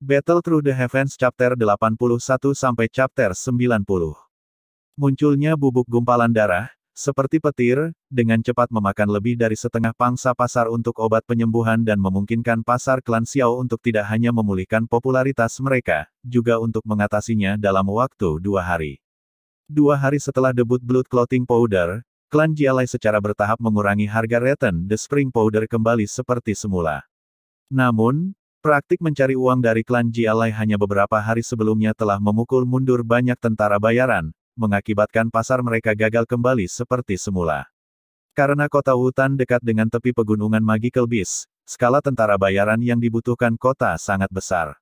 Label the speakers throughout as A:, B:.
A: Battle Through the Heavens Chapter 81 sampai Chapter 90. Munculnya bubuk gumpalan darah, seperti petir, dengan cepat memakan lebih dari setengah pangsa pasar untuk obat penyembuhan dan memungkinkan pasar klan Xiao untuk tidak hanya memulihkan popularitas mereka, juga untuk mengatasinya dalam waktu 2 hari. 2 hari setelah debut Blood Clotting Powder, klan Jialai secara bertahap mengurangi harga Return the Spring Powder kembali seperti semula. Namun, praktik mencari uang dari klan Jialai hanya beberapa hari sebelumnya telah memukul mundur banyak tentara bayaran, mengakibatkan pasar mereka gagal kembali seperti semula. Karena kota Wutan dekat dengan tepi pegunungan Magical Beast, skala tentara bayaran yang dibutuhkan kota sangat besar.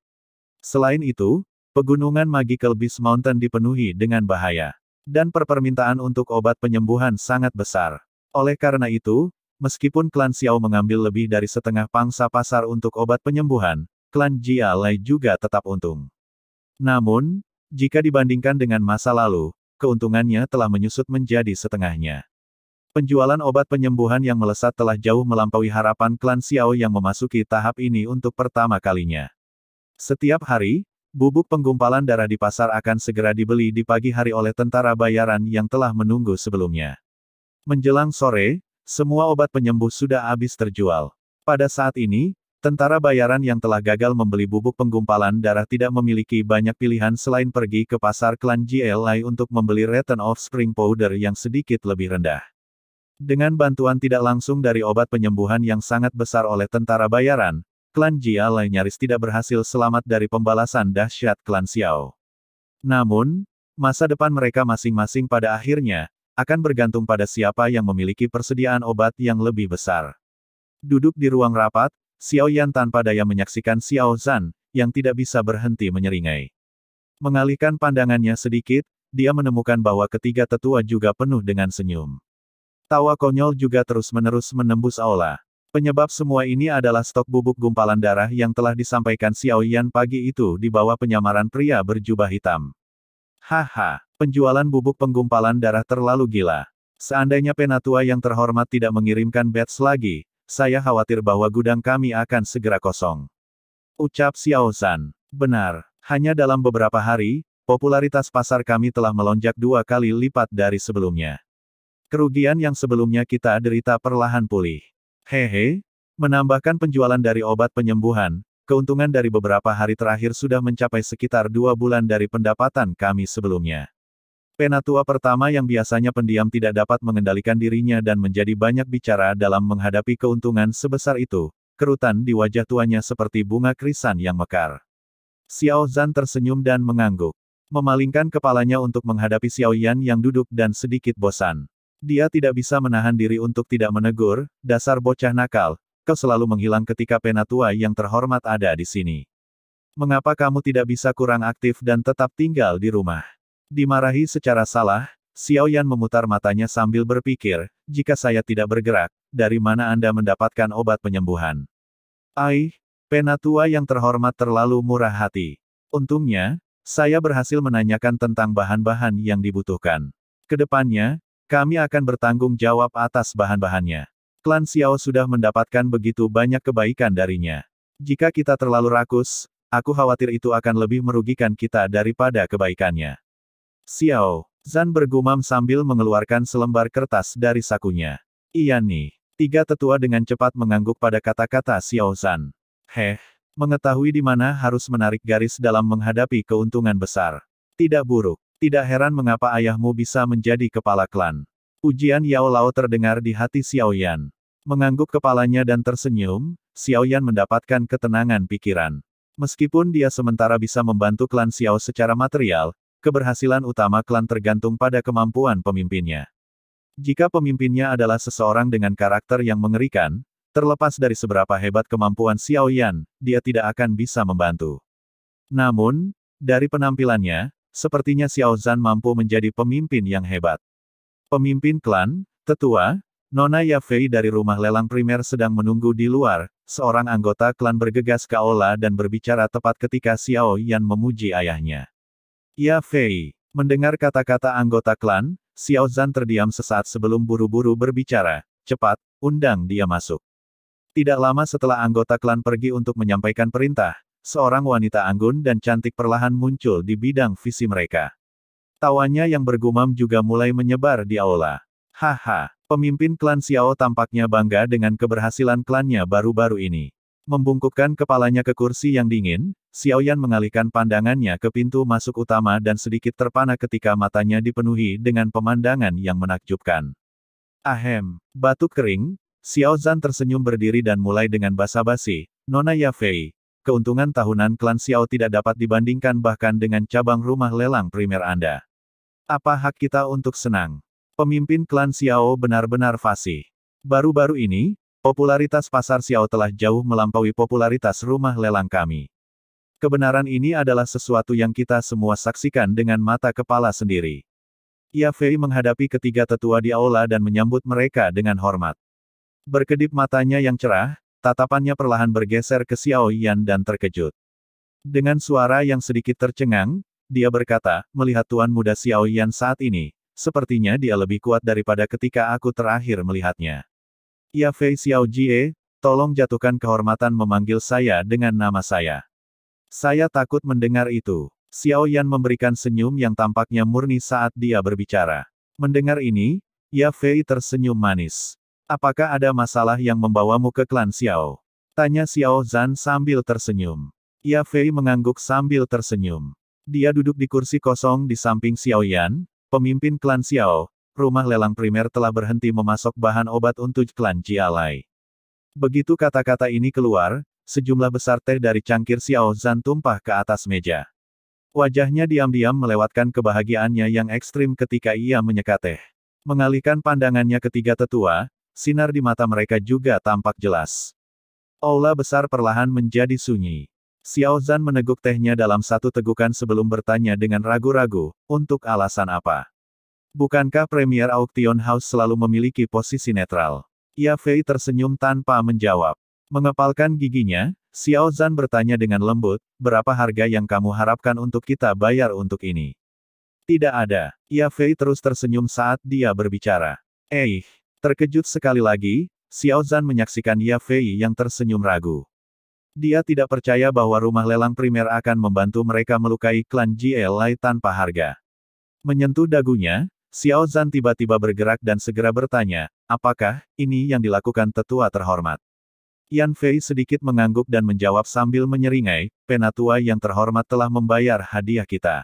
A: Selain itu, pegunungan Magical Beast Mountain dipenuhi dengan bahaya. Dan permintaan untuk obat penyembuhan sangat besar. Oleh karena itu, meskipun klan Xiao mengambil lebih dari setengah pangsa pasar untuk obat penyembuhan, klan Jialai juga tetap untung. Namun, jika dibandingkan dengan masa lalu, keuntungannya telah menyusut menjadi setengahnya. Penjualan obat penyembuhan yang melesat telah jauh melampaui harapan klan Xiao yang memasuki tahap ini untuk pertama kalinya. Setiap hari, bubuk penggumpalan darah di pasar akan segera dibeli di pagi hari oleh tentara bayaran yang telah menunggu sebelumnya. Menjelang sore, semua obat penyembuh sudah habis terjual. Pada saat ini, tentara bayaran yang telah gagal membeli bubuk penggumpalan darah tidak memiliki banyak pilihan selain pergi ke pasar klan Jialai untuk membeli Return of Spring Powder yang sedikit lebih rendah. Dengan bantuan tidak langsung dari obat penyembuhan yang sangat besar oleh tentara bayaran, klan Jialai nyaris tidak berhasil selamat dari pembalasan dahsyat klan Xiao. Namun, masa depan mereka masing-masing pada akhirnya akan bergantung pada siapa yang memiliki persediaan obat yang lebih besar. Duduk di ruang rapat, Xiao Yan tanpa daya menyaksikan Xiao Zhan, yang tidak bisa berhenti menyeringai. Mengalihkan pandangannya sedikit, dia menemukan bahwa ketiga tetua juga penuh dengan senyum. Tawa konyol juga terus-menerus menembus aula. Penyebab semua ini adalah stok bubuk gumpalan darah yang telah disampaikan Xiao Yan pagi itu di bawah penyamaran pria berjubah hitam. Haha, penjualan bubuk penggumpalan darah terlalu gila. Seandainya penatua yang terhormat tidak mengirimkan batch lagi, saya khawatir bahwa gudang kami akan segera kosong. Ucap Xiao Zhan. Benar, hanya dalam beberapa hari, popularitas pasar kami telah melonjak 2 kali lipat dari sebelumnya. Kerugian yang sebelumnya kita derita perlahan pulih. Hehe, menambahkan penjualan dari obat penyembuhan, keuntungan dari beberapa hari terakhir sudah mencapai sekitar 2 bulan dari pendapatan kami sebelumnya. Penatua pertama yang biasanya pendiam tidak dapat mengendalikan dirinya dan menjadi banyak bicara dalam menghadapi keuntungan sebesar itu. Kerutan di wajah tuanya seperti bunga krisan yang mekar. Xiao Zhan tersenyum dan mengangguk. Memalingkan kepalanya untuk menghadapi Xiao Yan yang duduk dan sedikit bosan. Dia tidak bisa menahan diri untuk tidak menegur, dasar bocah nakal, kau selalu menghilang ketika penatua yang terhormat ada di sini. Mengapa kamu tidak bisa kurang aktif dan tetap tinggal di rumah? Dimarahi secara salah, Xiao Yan memutar matanya sambil berpikir, jika saya tidak bergerak, dari mana Anda mendapatkan obat penyembuhan? Penatua yang terhormat terlalu murah hati. Untungnya, saya berhasil menanyakan tentang bahan-bahan yang dibutuhkan. Kedepannya, kami akan bertanggung jawab atas bahan-bahannya. Klan Xiao sudah mendapatkan begitu banyak kebaikan darinya. Jika kita terlalu rakus, aku khawatir itu akan lebih merugikan kita daripada kebaikannya. Xiao Zhan bergumam sambil mengeluarkan selembar kertas dari sakunya. Iya nih. 3 tetua dengan cepat mengangguk pada kata-kata Xiao Zhan. Mengetahui di mana harus menarik garis dalam menghadapi keuntungan besar. Tidak buruk. Tidak heran mengapa ayahmu bisa menjadi kepala klan. Ujian Yao Lao terdengar di hati Xiao Yan. Mengangguk kepalanya dan tersenyum, Xiao Yan mendapatkan ketenangan pikiran. Meskipun dia sementara bisa membantu klan Xiao secara material, keberhasilan utama klan tergantung pada kemampuan pemimpinnya. Jika pemimpinnya adalah seseorang dengan karakter yang mengerikan, terlepas dari seberapa hebat kemampuan Xiao Yan, dia tidak akan bisa membantu. Namun, dari penampilannya, sepertinya Xiao Zhan mampu menjadi pemimpin yang hebat. Pemimpin klan, tetua, Nona Yafei dari rumah lelang primer sedang menunggu di luar, seorang anggota klan bergegas ke aula dan berbicara tepat ketika Xiao Yan memuji ayahnya. Yafei, mendengar kata-kata anggota klan, Xiao Zhan terdiam sesaat sebelum buru-buru berbicara, cepat, undang dia masuk. Tidak lama setelah anggota klan pergi untuk menyampaikan perintah, seorang wanita anggun dan cantik perlahan muncul di bidang visi mereka. Tawanya yang bergumam juga mulai menyebar di aula. Haha, pemimpin klan Xiao tampaknya bangga dengan keberhasilan klannya baru-baru ini. Membungkukkan kepalanya ke kursi yang dingin, Xiaoyan mengalihkan pandangannya ke pintu masuk utama dan sedikit terpana ketika matanya dipenuhi dengan pemandangan yang menakjubkan. Ahem, batuk kering, Xiao Zhan tersenyum berdiri dan mulai dengan basa-basi, Nona Yafei. Keuntungan tahunan klan Xiao tidak dapat dibandingkan bahkan dengan cabang rumah lelang primer Anda. Apa hak kita untuk senang? Pemimpin klan Xiao benar-benar fasih. Baru-baru ini, popularitas pasar Xiao telah jauh melampaui popularitas rumah lelang kami. Kebenaran ini adalah sesuatu yang kita semua saksikan dengan mata kepala sendiri. Yafei menghadapi ketiga tetua di aula dan menyambut mereka dengan hormat. Berkedip matanya yang cerah, tatapannya perlahan bergeser ke Xiao Yan dan terkejut. Dengan suara yang sedikit tercengang, dia berkata, melihat Tuan Muda Xiao Yan saat ini, sepertinya dia lebih kuat daripada ketika aku terakhir melihatnya. Yafei Xiao Jie, tolong jatuhkan kehormatan memanggil saya dengan nama saya. Saya takut mendengar itu. Xiao Yan memberikan senyum yang tampaknya murni saat dia berbicara. Mendengar ini, Yafei tersenyum manis. Apakah ada masalah yang membawamu ke klan Xiao? Tanya Xiao Zhan sambil tersenyum. Yafei mengangguk sambil tersenyum. Dia duduk di kursi kosong di samping Xiao Yan, pemimpin klan Xiao. Rumah lelang primer telah berhenti memasok bahan obat untuk klan Jialai. Begitu kata-kata ini keluar, sejumlah besar teh dari cangkir Xiao Zhan tumpah ke atas meja. Wajahnya diam-diam melewatkan kebahagiaannya yang ekstrim ketika ia menyeka teh. Mengalihkan pandangannya ketiga tetua, sinar di mata mereka juga tampak jelas. Aula besar perlahan menjadi sunyi. Xiao Zhan meneguk tehnya dalam satu tegukan sebelum bertanya dengan ragu-ragu, untuk alasan apa? Bukankah Premier Auction House selalu memiliki posisi netral? Yafei tersenyum tanpa menjawab. Mengepalkan giginya, Xiao Zhan bertanya dengan lembut, berapa harga yang kamu harapkan untuk kita bayar untuk ini? Tidak ada. Yafei terus tersenyum saat dia berbicara. Terkejut sekali lagi, Xiao Zhan menyaksikan Yafei yang tersenyum ragu. Dia tidak percaya bahwa rumah lelang primer akan membantu mereka melukai klan JLI tanpa harga. Menyentuh dagunya, Xiao Zhan tiba-tiba bergerak dan segera bertanya, apakah ini yang dilakukan tetua terhormat? Yan Fei sedikit mengangguk dan menjawab sambil menyeringai, penatua yang terhormat telah membayar hadiah kita.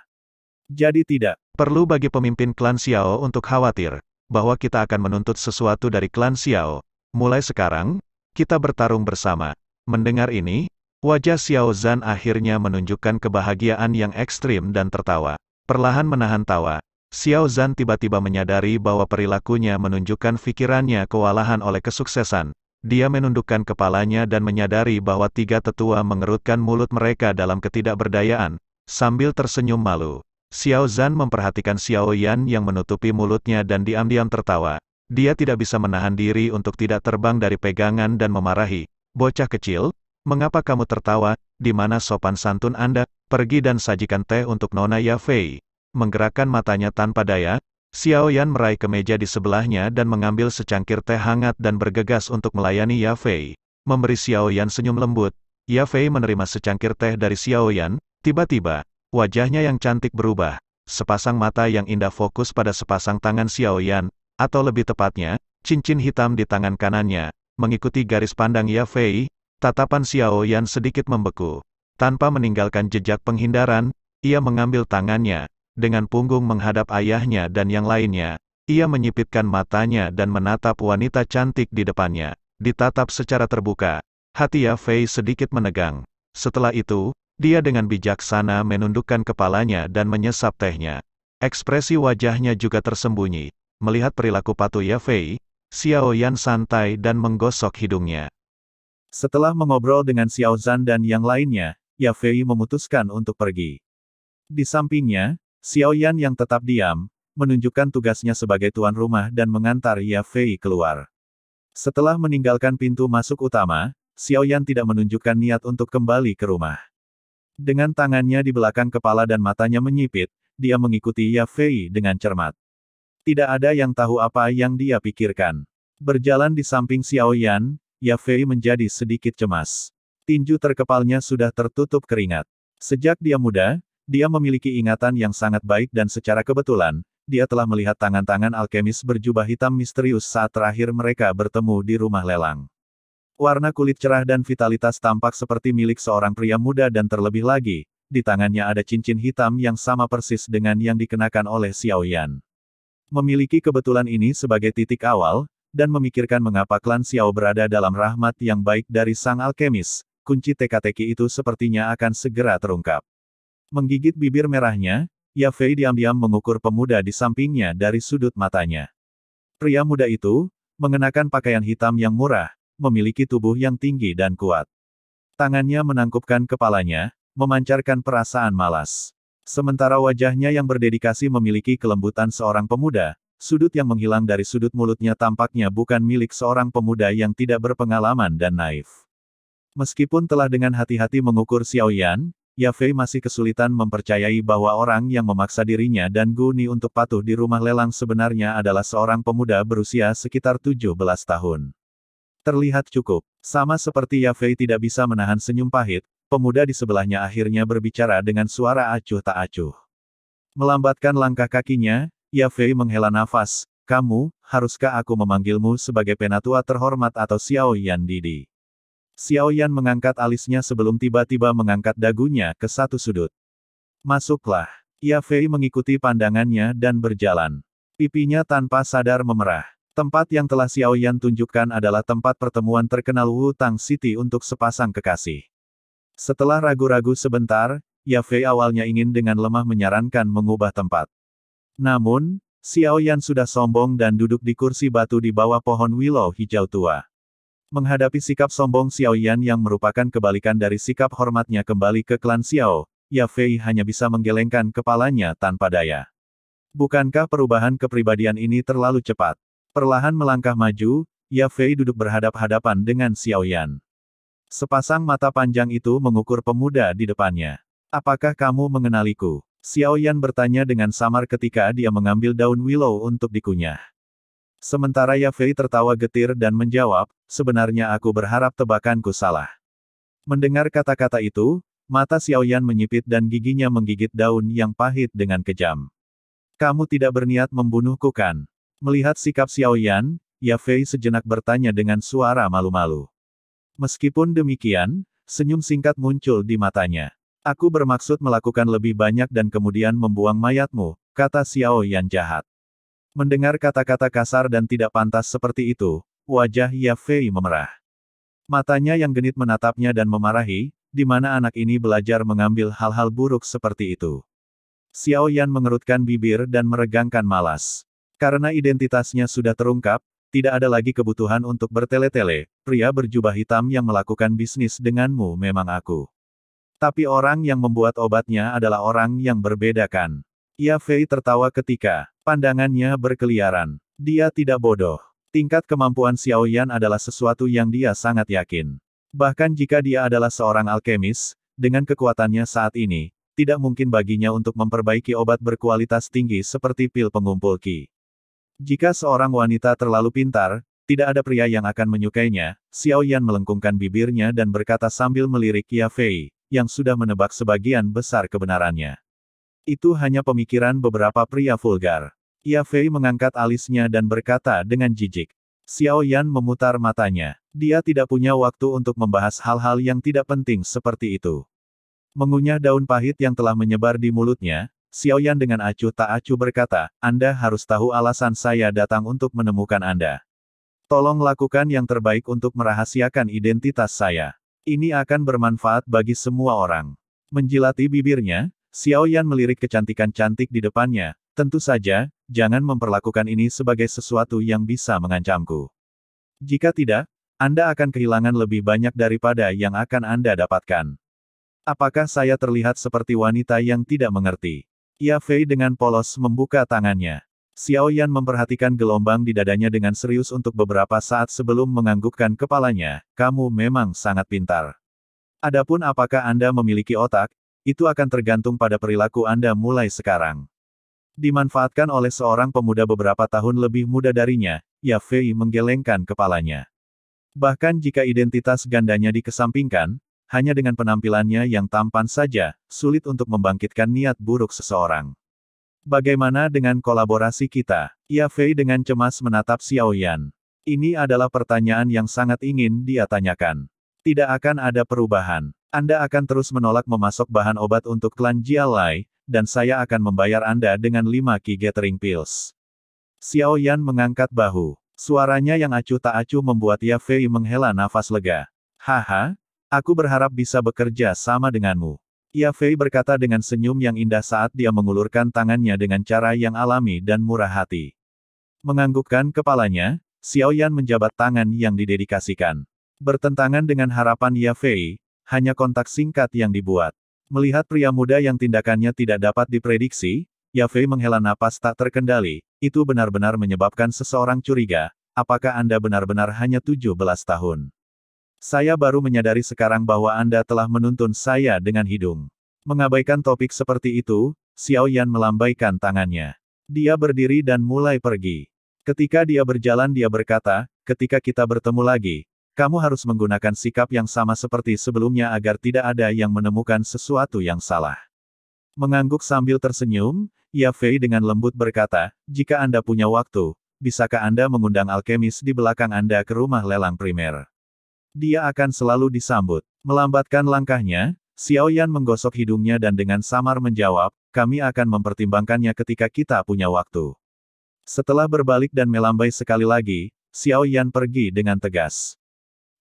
A: Jadi tidak perlu bagi pemimpin klan Xiao untuk khawatir, bahwa kita akan menuntut sesuatu dari klan Xiao. Mulai sekarang, kita bertarung bersama. Mendengar ini, wajah Xiao Zhan akhirnya menunjukkan kebahagiaan yang ekstrim dan tertawa. Perlahan menahan tawa, Xiao Zhan tiba-tiba menyadari bahwa perilakunya menunjukkan pikirannya kewalahan oleh kesuksesan. Dia menundukkan kepalanya dan menyadari bahwa tiga tetua mengerutkan mulut mereka dalam ketidakberdayaan. Sambil tersenyum malu, Xiao Zhan memperhatikan Xiao Yan yang menutupi mulutnya dan diam-diam tertawa. Dia tidak bisa menahan diri untuk tidak terbang dari pegangan dan memarahi. Bocah kecil, mengapa kamu tertawa? Di mana sopan santun Anda? Pergi dan sajikan teh untuk Nona Yafei. Menggerakkan matanya tanpa daya, Xiao Yan meraih ke meja di sebelahnya dan mengambil secangkir teh hangat dan bergegas untuk melayani Yafei. Memberi Xiao Yan senyum lembut, Yafei menerima secangkir teh dari Xiao Yan. Tiba-tiba, wajahnya yang cantik berubah. Sepasang mata yang indah fokus pada sepasang tangan Xiao Yan, atau lebih tepatnya, cincin hitam di tangan kanannya. Mengikuti garis pandang Yafei, tatapan Xiao Yan sedikit membeku. Tanpa meninggalkan jejak penghindaran, ia mengambil tangannya. Dengan punggung menghadap ayahnya dan yang lainnya, ia menyipitkan matanya dan menatap wanita cantik di depannya. Ditatap secara terbuka, hati Yafei sedikit menegang. Setelah itu, dia dengan bijaksana menundukkan kepalanya dan menyesap tehnya. Ekspresi wajahnya juga tersembunyi. Melihat perilaku patuh Yafei, Xiao Yan santai dan menggosok hidungnya. Setelah mengobrol dengan Xiao Zhan dan yang lainnya, Yafei memutuskan untuk pergi. Di sampingnya, Xiao Yan yang tetap diam, menunjukkan tugasnya sebagai tuan rumah dan mengantar Yafei keluar. Setelah meninggalkan pintu masuk utama, Xiao Yan tidak menunjukkan niat untuk kembali ke rumah. Dengan tangannya di belakang kepala dan matanya menyipit, dia mengikuti Yafei dengan cermat. Tidak ada yang tahu apa yang dia pikirkan. Berjalan di samping Xiao Yan, Yafei menjadi sedikit cemas. Tinju terkepalnya sudah tertutup keringat. Sejak dia muda, dia memiliki ingatan yang sangat baik dan secara kebetulan, dia telah melihat tangan-tangan alkemis berjubah hitam misterius saat terakhir mereka bertemu di rumah lelang. Warna kulit cerah dan vitalitas tampak seperti milik seorang pria muda dan terlebih lagi, di tangannya ada cincin hitam yang sama persis dengan yang dikenakan oleh Xiao Yan. Memiliki kebetulan ini sebagai titik awal, dan memikirkan mengapa klan Xiao berada dalam rahmat yang baik dari sang alkemis, kunci teka-teki itu sepertinya akan segera terungkap. Menggigit bibir merahnya, Ya Fei diam-diam mengukur pemuda di sampingnya dari sudut matanya. Pria muda itu, mengenakan pakaian hitam yang murah, memiliki tubuh yang tinggi dan kuat. Tangannya menangkupkan kepalanya, memancarkan perasaan malas. Sementara wajahnya yang berdedikasi memiliki kelembutan seorang pemuda, sudut yang menghilang dari sudut mulutnya tampaknya bukan milik seorang pemuda yang tidak berpengalaman dan naif. Meskipun telah dengan hati-hati mengukur Xiao Yan, Ya Fei masih kesulitan mempercayai bahwa orang yang memaksa dirinya dan Gu Ni untuk patuh di rumah lelang sebenarnya adalah seorang pemuda berusia sekitar 17 tahun. Terlihat cukup. Sama seperti Ya Fei tidak bisa menahan senyum pahit, pemuda di sebelahnya akhirnya berbicara dengan suara acuh tak acuh. Melambatkan langkah kakinya, Ya Fei menghela nafas, "Kamu, haruskah aku memanggilmu sebagai penatua terhormat atau Xiao Yan Didi?" Xiao Yan mengangkat alisnya sebelum tiba-tiba mengangkat dagunya ke satu sudut. "Masuklah." Ya Fei mengikuti pandangannya dan berjalan. Pipinya tanpa sadar memerah. Tempat yang telah Xiao Yan tunjukkan adalah tempat pertemuan terkenal Wu Tang City untuk sepasang kekasih. Setelah ragu-ragu sebentar, Ya Fei awalnya ingin dengan lemah menyarankan mengubah tempat. Namun, Xiao Yan sudah sombong dan duduk di kursi batu di bawah pohon willow hijau tua. Menghadapi sikap sombong Xiao Yan yang merupakan kebalikan dari sikap hormatnya kembali ke klan Xiao, Ya Fei hanya bisa menggelengkan kepalanya tanpa daya. Bukankah perubahan kepribadian ini terlalu cepat? Perlahan melangkah maju, Ya Fei duduk berhadap-hadapan dengan Xiao Yan. Sepasang mata panjang itu mengukur pemuda di depannya. "Apakah kamu mengenaliku?" Xiao Yan bertanya dengan samar ketika dia mengambil daun willow untuk dikunyah. Sementara Ya Fei tertawa getir dan menjawab, "Sebenarnya aku berharap tebakanku salah." Mendengar kata-kata itu, mata Xiao Yan menyipit dan giginya menggigit daun yang pahit dengan kejam. "Kamu tidak berniat membunuhku kan?" Melihat sikap Xiao Yan, Ya Fei sejenak bertanya dengan suara malu-malu. Meskipun demikian, senyum singkat muncul di matanya. "Aku bermaksud melakukan lebih banyak dan kemudian membuang mayatmu," kata Xiao Yan jahat. Mendengar kata-kata kasar dan tidak pantas seperti itu, wajah Ya Fei memerah. Matanya yang genit menatapnya dan memarahi, di mana anak ini belajar mengambil hal-hal buruk seperti itu. Xiao Yan mengerutkan bibir dan meregangkan malas. Karena identitasnya sudah terungkap, tidak ada lagi kebutuhan untuk bertele-tele, "Pria berjubah hitam yang melakukan bisnis denganmu memang aku. Tapi orang yang membuat obatnya adalah orang yang berbeda kan?" Ya Fei tertawa ketika pandangannya berkeliaran. Dia tidak bodoh. Tingkat kemampuan Xiao Yan adalah sesuatu yang dia sangat yakin. Bahkan jika dia adalah seorang alkemis, dengan kekuatannya saat ini, tidak mungkin baginya untuk memperbaiki obat berkualitas tinggi seperti pil pengumpul ki. Jika seorang wanita terlalu pintar, tidak ada pria yang akan menyukainya. Xiao Yan melengkungkan bibirnya dan berkata sambil melirik Ya Fei, yang sudah menebak sebagian besar kebenarannya. "Itu hanya pemikiran beberapa pria vulgar." Ya Fei mengangkat alisnya dan berkata dengan jijik. Xiao Yan memutar matanya. Dia tidak punya waktu untuk membahas hal-hal yang tidak penting seperti itu. Mengunyah daun pahit yang telah menyebar di mulutnya, Xiao Yan dengan acuh tak acuh berkata, "Anda harus tahu alasan saya datang untuk menemukan Anda. Tolong lakukan yang terbaik untuk merahasiakan identitas saya. Ini akan bermanfaat bagi semua orang." Menjilati bibirnya, Xiao Yan melirik kecantikan cantik di depannya. "Tentu saja, jangan memperlakukan ini sebagai sesuatu yang bisa mengancamku. Jika tidak, Anda akan kehilangan lebih banyak daripada yang akan Anda dapatkan." "Apakah saya terlihat seperti wanita yang tidak mengerti?" Ya Fei dengan polos membuka tangannya. Xiao Yan memperhatikan gelombang di dadanya dengan serius untuk beberapa saat sebelum menganggukkan kepalanya. "Kamu memang sangat pintar. Adapun apakah Anda memiliki otak, itu akan tergantung pada perilaku Anda mulai sekarang." Dimanfaatkan oleh seorang pemuda beberapa tahun lebih muda darinya, Ya Fei menggelengkan kepalanya. Bahkan jika identitas gandanya dikesampingkan, hanya dengan penampilannya yang tampan saja, sulit untuk membangkitkan niat buruk seseorang. Bagaimana dengan kolaborasi kita? Ia Fei dengan cemas menatap Xiao Yan. Ini adalah pertanyaan yang sangat ingin dia tanyakan. Tidak akan ada perubahan. Anda akan terus menolak memasok bahan obat untuk klan Jialai, dan saya akan membayar Anda dengan 5 Ki Gathering Pills. Xiao Yan mengangkat bahu. Suaranya yang acuh tak acuh membuat Ia Fei menghela nafas lega. Haha, aku berharap bisa bekerja sama denganmu. Ia Fei berkata dengan senyum yang indah saat dia mengulurkan tangannya dengan cara yang alami dan murah hati. Menganggukkan kepalanya, Xiao Yan menjabat tangan yang didedikasikan. Bertentangan dengan harapan Ia Fei, hanya kontak singkat yang dibuat. Melihat pria muda yang tindakannya tidak dapat diprediksi, Ia Fei menghela napas tak terkendali. Itu benar-benar menyebabkan seseorang curiga, apakah Anda benar-benar hanya 17 tahun? Saya baru menyadari sekarang bahwa Anda telah menuntun saya dengan hidung. Mengabaikan topik seperti itu, Xiao Yan melambaikan tangannya. Dia berdiri dan mulai pergi. Ketika dia berjalan dia berkata, ketika kita bertemu lagi, kamu harus menggunakan sikap yang sama seperti sebelumnya agar tidak ada yang menemukan sesuatu yang salah. Mengangguk sambil tersenyum, Ia Fei dengan lembut berkata, jika Anda punya waktu, bisakah Anda mengundang alkemis di belakang Anda ke rumah lelang primer? Dia akan selalu disambut. Melambatkan langkahnya, Xiao Yan menggosok hidungnya dan dengan samar menjawab, kami akan mempertimbangkannya ketika kita punya waktu. Setelah berbalik dan melambai sekali lagi, Xiao Yan pergi dengan tegas.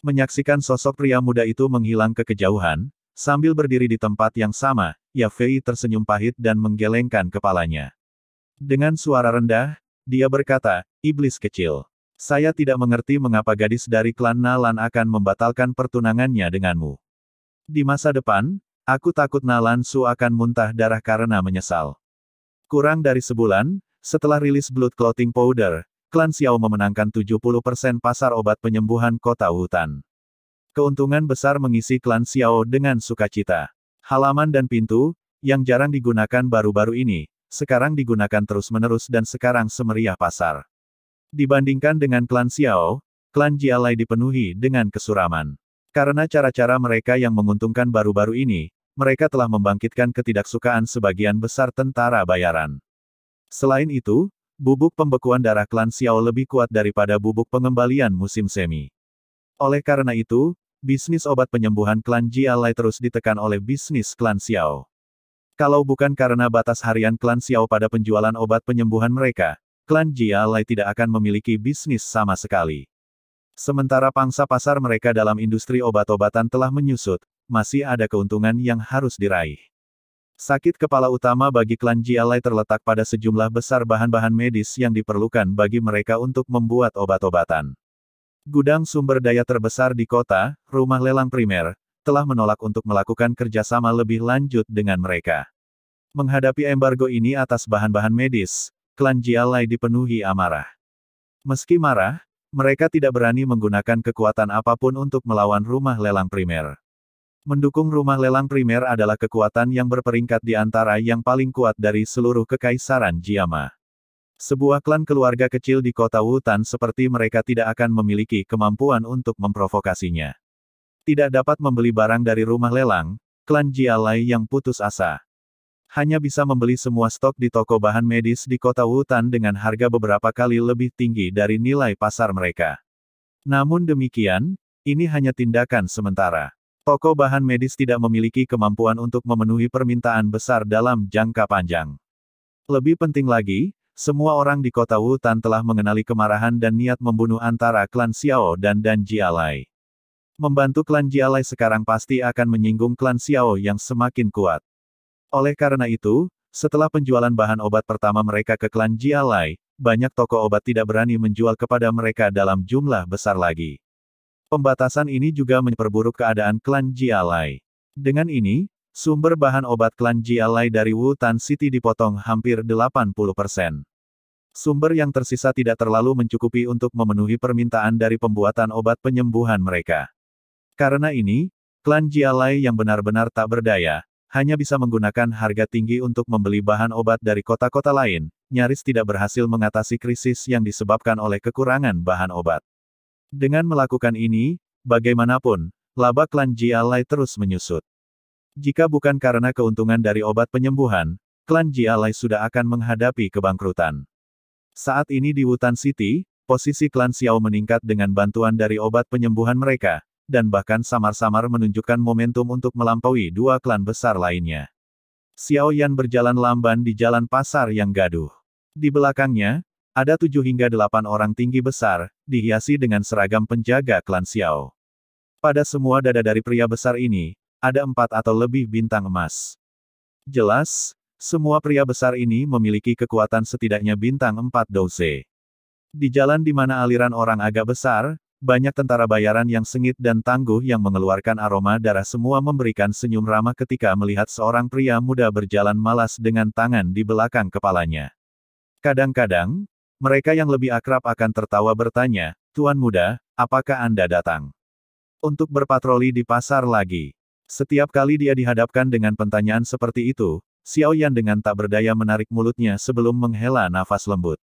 A: Menyaksikan sosok pria muda itu menghilang ke kejauhan, sambil berdiri di tempat yang sama, Ia Fei tersenyum pahit dan menggelengkan kepalanya. Dengan suara rendah, dia berkata, iblis kecil. Saya tidak mengerti mengapa gadis dari klan Nalan akan membatalkan pertunangannya denganmu. Di masa depan, aku takut Nalan Su akan muntah darah karena menyesal. Kurang dari sebulan, setelah rilis Blood Clothing Powder, klan Xiao memenangkan 70% pasar obat penyembuhan kota Wutan. Keuntungan besar mengisi klan Xiao dengan sukacita. Halaman dan pintu, yang jarang digunakan baru-baru ini, sekarang digunakan terus-menerus dan sekarang semeriah pasar. Dibandingkan dengan klan Xiao, klan Jialai dipenuhi dengan kesuraman. Karena cara-cara mereka yang menguntungkan baru-baru ini, mereka telah membangkitkan ketidaksukaan sebagian besar tentara bayaran. Selain itu, bubuk pembekuan darah klan Xiao lebih kuat daripada bubuk pengembalian musim semi. Oleh karena itu, bisnis obat penyembuhan klan Jialai terus ditekan oleh bisnis klan Xiao. Kalau bukan karena batas harian klan Xiao pada penjualan obat penyembuhan mereka, klan Jialai tidak akan memiliki bisnis sama sekali. Sementara pangsa pasar mereka dalam industri obat-obatan telah menyusut, masih ada keuntungan yang harus diraih. Sakit kepala utama bagi klan Jialai terletak pada sejumlah besar bahan-bahan medis yang diperlukan bagi mereka untuk membuat obat-obatan. Gudang sumber daya terbesar di kota, rumah lelang primer, telah menolak untuk melakukan kerjasama lebih lanjut dengan mereka. Menghadapi embargo ini atas bahan-bahan medis, klan Jialai dipenuhi amarah. Meski marah, mereka tidak berani menggunakan kekuatan apapun untuk melawan rumah lelang primer. Mendukung rumah lelang primer adalah kekuatan yang berperingkat di antara yang paling kuat dari seluruh kekaisaran Jiama. Sebuah klan keluarga kecil di kota Wutan seperti mereka tidak akan memiliki kemampuan untuk memprovokasinya. Tidak dapat membeli barang dari rumah lelang, klan Jialai yang putus asa hanya bisa membeli semua stok di toko bahan medis di kota Wutan dengan harga beberapa kali lebih tinggi dari nilai pasar mereka. Namun demikian, ini hanya tindakan sementara. Toko bahan medis tidak memiliki kemampuan untuk memenuhi permintaan besar dalam jangka panjang. Lebih penting lagi, semua orang di kota Wutan telah mengenali kemarahan dan niat membunuh antara klan Xiao dan Jialai. Membantu klan Jialai sekarang pasti akan menyinggung klan Xiao yang semakin kuat. Oleh karena itu, setelah penjualan bahan obat pertama mereka ke klan Jialai, banyak toko obat tidak berani menjual kepada mereka dalam jumlah besar lagi. Pembatasan ini juga memperburuk keadaan klan Jialai. Dengan ini, sumber bahan obat klan Jialai dari Wutan City dipotong hampir 80%. Sumber yang tersisa tidak terlalu mencukupi untuk memenuhi permintaan dari pembuatan obat penyembuhan mereka. Karena ini, klan Jialai yang benar-benar tak berdaya, hanya bisa menggunakan harga tinggi untuk membeli bahan obat dari kota-kota lain, nyaris tidak berhasil mengatasi krisis yang disebabkan oleh kekurangan bahan obat. Dengan melakukan ini, bagaimanapun, laba klan Jialai terus menyusut. Jika bukan karena keuntungan dari obat penyembuhan, klan Jialai sudah akan menghadapi kebangkrutan. Saat ini di Wutan City, posisi klan Xiao meningkat dengan bantuan dari obat penyembuhan mereka, dan bahkan samar-samar menunjukkan momentum untuk melampaui dua klan besar lainnya. Xiao Yan berjalan lamban di jalan pasar yang gaduh. Di belakangnya, ada 7 hingga 8 orang tinggi besar, dihiasi dengan seragam penjaga klan Xiao. Pada semua dada dari pria besar ini, ada 4 atau lebih bintang emas. Jelas, semua pria besar ini memiliki kekuatan setidaknya bintang 4 douse. Di jalan di mana aliran orang agak besar, banyak tentara bayaran yang sengit dan tangguh yang mengeluarkan aroma darah semua memberikan senyum ramah ketika melihat seorang pria muda berjalan malas dengan tangan di belakang kepalanya. Kadang-kadang, mereka yang lebih akrab akan tertawa bertanya, "Tuan muda, apakah Anda datang untuk berpatroli di pasar lagi?" Setiap kali dia dihadapkan dengan pertanyaan seperti itu, Xiao Yan dengan tak berdaya menarik mulutnya sebelum menghela nafas lembut.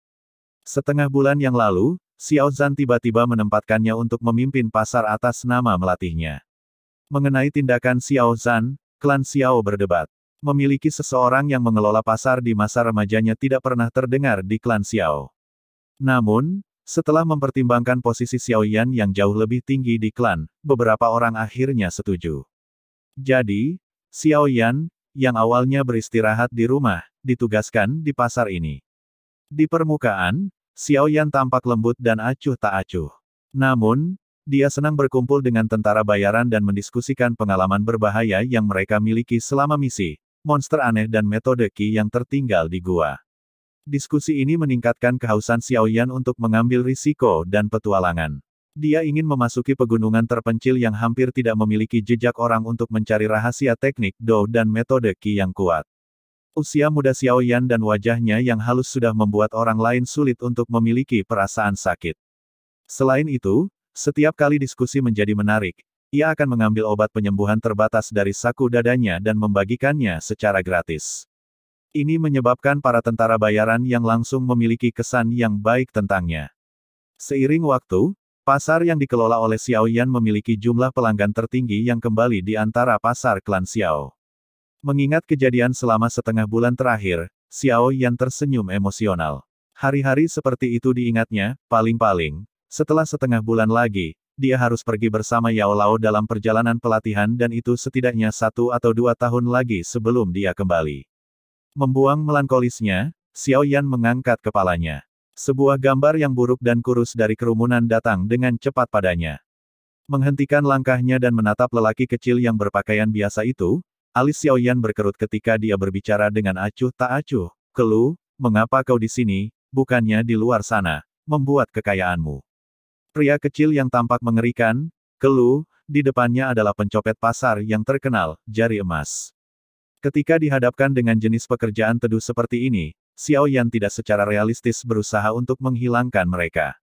A: Setengah bulan yang lalu, Xiao Zhan tiba-tiba menempatkannya untuk memimpin pasar atas nama melatihnya. Mengenai tindakan Xiao Zhan, klan Xiao berdebat. Memiliki seseorang yang mengelola pasar di masa remajanya tidak pernah terdengar di klan Xiao. Namun, setelah mempertimbangkan posisi Xiao Yan yang jauh lebih tinggi di klan, beberapa orang akhirnya setuju. Jadi, Xiao Yan, yang awalnya beristirahat di rumah, ditugaskan di pasar ini. Di permukaan, Xiao Yan tampak lembut dan acuh tak acuh. Namun, dia senang berkumpul dengan tentara bayaran dan mendiskusikan pengalaman berbahaya yang mereka miliki selama misi, monster aneh dan metode Qi yang tertinggal di gua. Diskusi ini meningkatkan kehausan Xiao Yan untuk mengambil risiko dan petualangan. Dia ingin memasuki pegunungan terpencil yang hampir tidak memiliki jejak orang untuk mencari rahasia teknik Do dan metode Qi yang kuat. Usia muda Xiao Yan dan wajahnya yang halus sudah membuat orang lain sulit untuk memiliki perasaan sakit. Selain itu, setiap kali diskusi menjadi menarik, ia akan mengambil obat penyembuhan terbatas dari saku dadanya dan membagikannya secara gratis. Ini menyebabkan para tentara bayaran yang langsung memiliki kesan yang baik tentangnya. Seiring waktu, pasar yang dikelola oleh Xiao Yan memiliki jumlah pelanggan tertinggi yang kembali di antara pasar klan Xiao. Mengingat kejadian selama setengah bulan terakhir, Xiao Yan tersenyum emosional. Hari-hari seperti itu diingatnya, paling-paling, setelah setengah bulan lagi, dia harus pergi bersama Yao Lao dalam perjalanan pelatihan dan itu setidaknya 1 atau 2 tahun lagi sebelum dia kembali. Membuang melankolisnya, Xiao Yan mengangkat kepalanya. Sebuah gambar yang buruk dan kurus dari kerumunan datang dengan cepat padanya. Menghentikan langkahnya dan menatap lelaki kecil yang berpakaian biasa itu, alis Xiao Yan berkerut ketika dia berbicara dengan acuh tak acuh. "Keluh, mengapa kau di sini, bukannya di luar sana, membuat kekayaanmu?" Pria kecil yang tampak mengerikan, keluh, di depannya adalah pencopet pasar yang terkenal, Jari Emas. Ketika dihadapkan dengan jenis pekerjaan teduh seperti ini, Xiao Yan tidak secara realistis berusaha untuk menghilangkan mereka.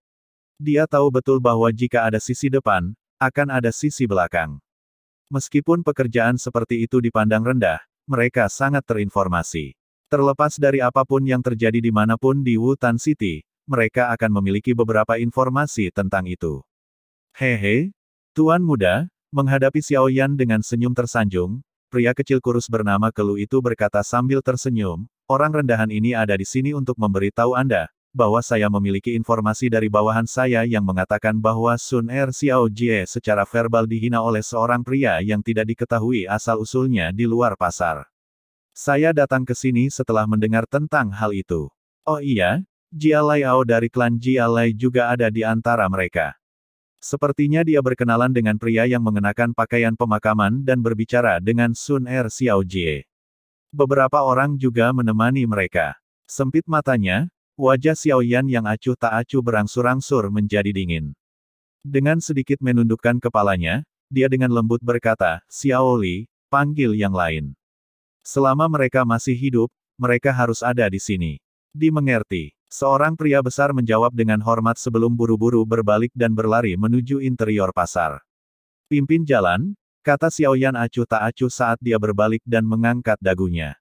A: Dia tahu betul bahwa jika ada sisi depan, akan ada sisi belakang. Meskipun pekerjaan seperti itu dipandang rendah, mereka sangat terinformasi. Terlepas dari apapun yang terjadi dimanapun di Wutan City, mereka akan memiliki beberapa informasi tentang itu. "Hehe, Tuan muda," menghadapi Xiao Yan dengan senyum tersanjung, pria kecil kurus bernama Keluh itu berkata sambil tersenyum, "Orang rendahan ini ada di sini untuk memberitahu Anda, bahwa saya memiliki informasi dari bawahan saya yang mengatakan bahwa Sun Er Xiao Jie secara verbal dihina oleh seorang pria yang tidak diketahui asal-usulnya di luar pasar. Saya datang ke sini setelah mendengar tentang hal itu. Oh iya, Jia Laiao dari klan Jia Lai juga ada di antara mereka." Sepertinya dia berkenalan dengan pria yang mengenakan pakaian pemakaman dan berbicara dengan Sun Er Xiao Jie. Beberapa orang juga menemani mereka. Sempit matanya, wajah Xiao Yan yang acuh tak acuh berangsur-angsur menjadi dingin. Dengan sedikit menundukkan kepalanya, dia dengan lembut berkata, "Xiao Li, panggil yang lain. Selama mereka masih hidup, mereka harus ada di sini." "Dimengerti." Seorang pria besar menjawab dengan hormat sebelum buru-buru berbalik dan berlari menuju interior pasar. "Pimpin jalan," kata Xiao Yan acuh tak acuh saat dia berbalik dan mengangkat dagunya.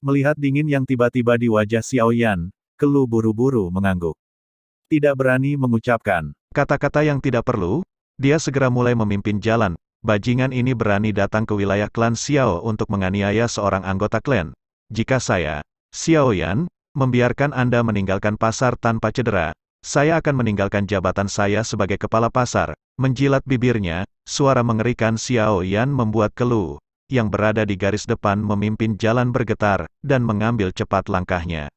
A: Melihat dingin yang tiba-tiba di wajah Xiao Yan, Keluh buru-buru mengangguk. Tidak berani mengucapkan kata-kata yang tidak perlu, dia segera mulai memimpin jalan,
B: Bajingan ini berani datang ke wilayah klan Xiao untuk menganiaya seorang anggota klan. Jika saya, Xiao Yan, membiarkan Anda meninggalkan pasar tanpa cedera, saya akan meninggalkan jabatan saya sebagai kepala pasar. Menjilat bibirnya, suara mengerikan Xiao Yan membuat Kelu, yang berada di garis depan memimpin jalan bergetar, dan mengambil cepat langkahnya.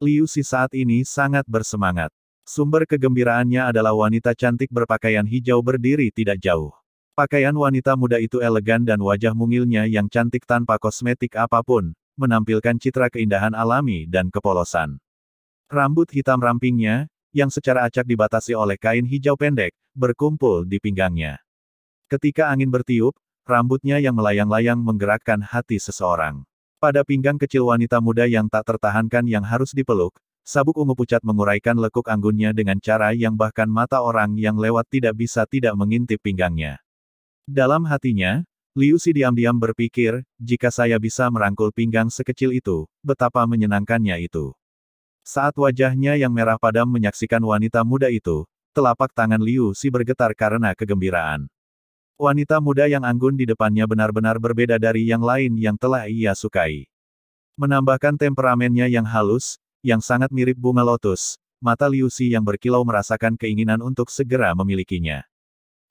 A: Liu Si saat ini sangat bersemangat. Sumber kegembiraannya adalah wanita cantik berpakaian hijau berdiri tidak jauh. Pakaian wanita muda itu elegan dan wajah mungilnya yang cantik tanpa kosmetik apapun, menampilkan citra keindahan alami dan kepolosan. Rambut hitam rampingnya, yang secara acak dibatasi oleh kain hijau pendek, berkumpul di pinggangnya. Ketika angin bertiup, rambutnya yang melayang-layang menggerakkan hati seseorang. Pada pinggang kecil wanita muda yang tak tertahankan yang harus dipeluk, sabuk ungu pucat menguraikan lekuk anggunnya dengan cara yang bahkan mata orang yang lewat tidak bisa tidak mengintip pinggangnya. Dalam hatinya, Liu Si diam-diam berpikir, jika saya bisa merangkul pinggang sekecil itu, betapa menyenangkannya itu. Saat wajahnya yang merah padam menyaksikan wanita muda itu, telapak tangan Liu Si bergetar karena kegembiraan. Wanita muda yang anggun di depannya benar-benar berbeda dari yang lain yang telah ia sukai. Menambahkan temperamennya yang halus, yang sangat mirip bunga lotus, mata Liu Si yang berkilau merasakan keinginan untuk segera memilikinya.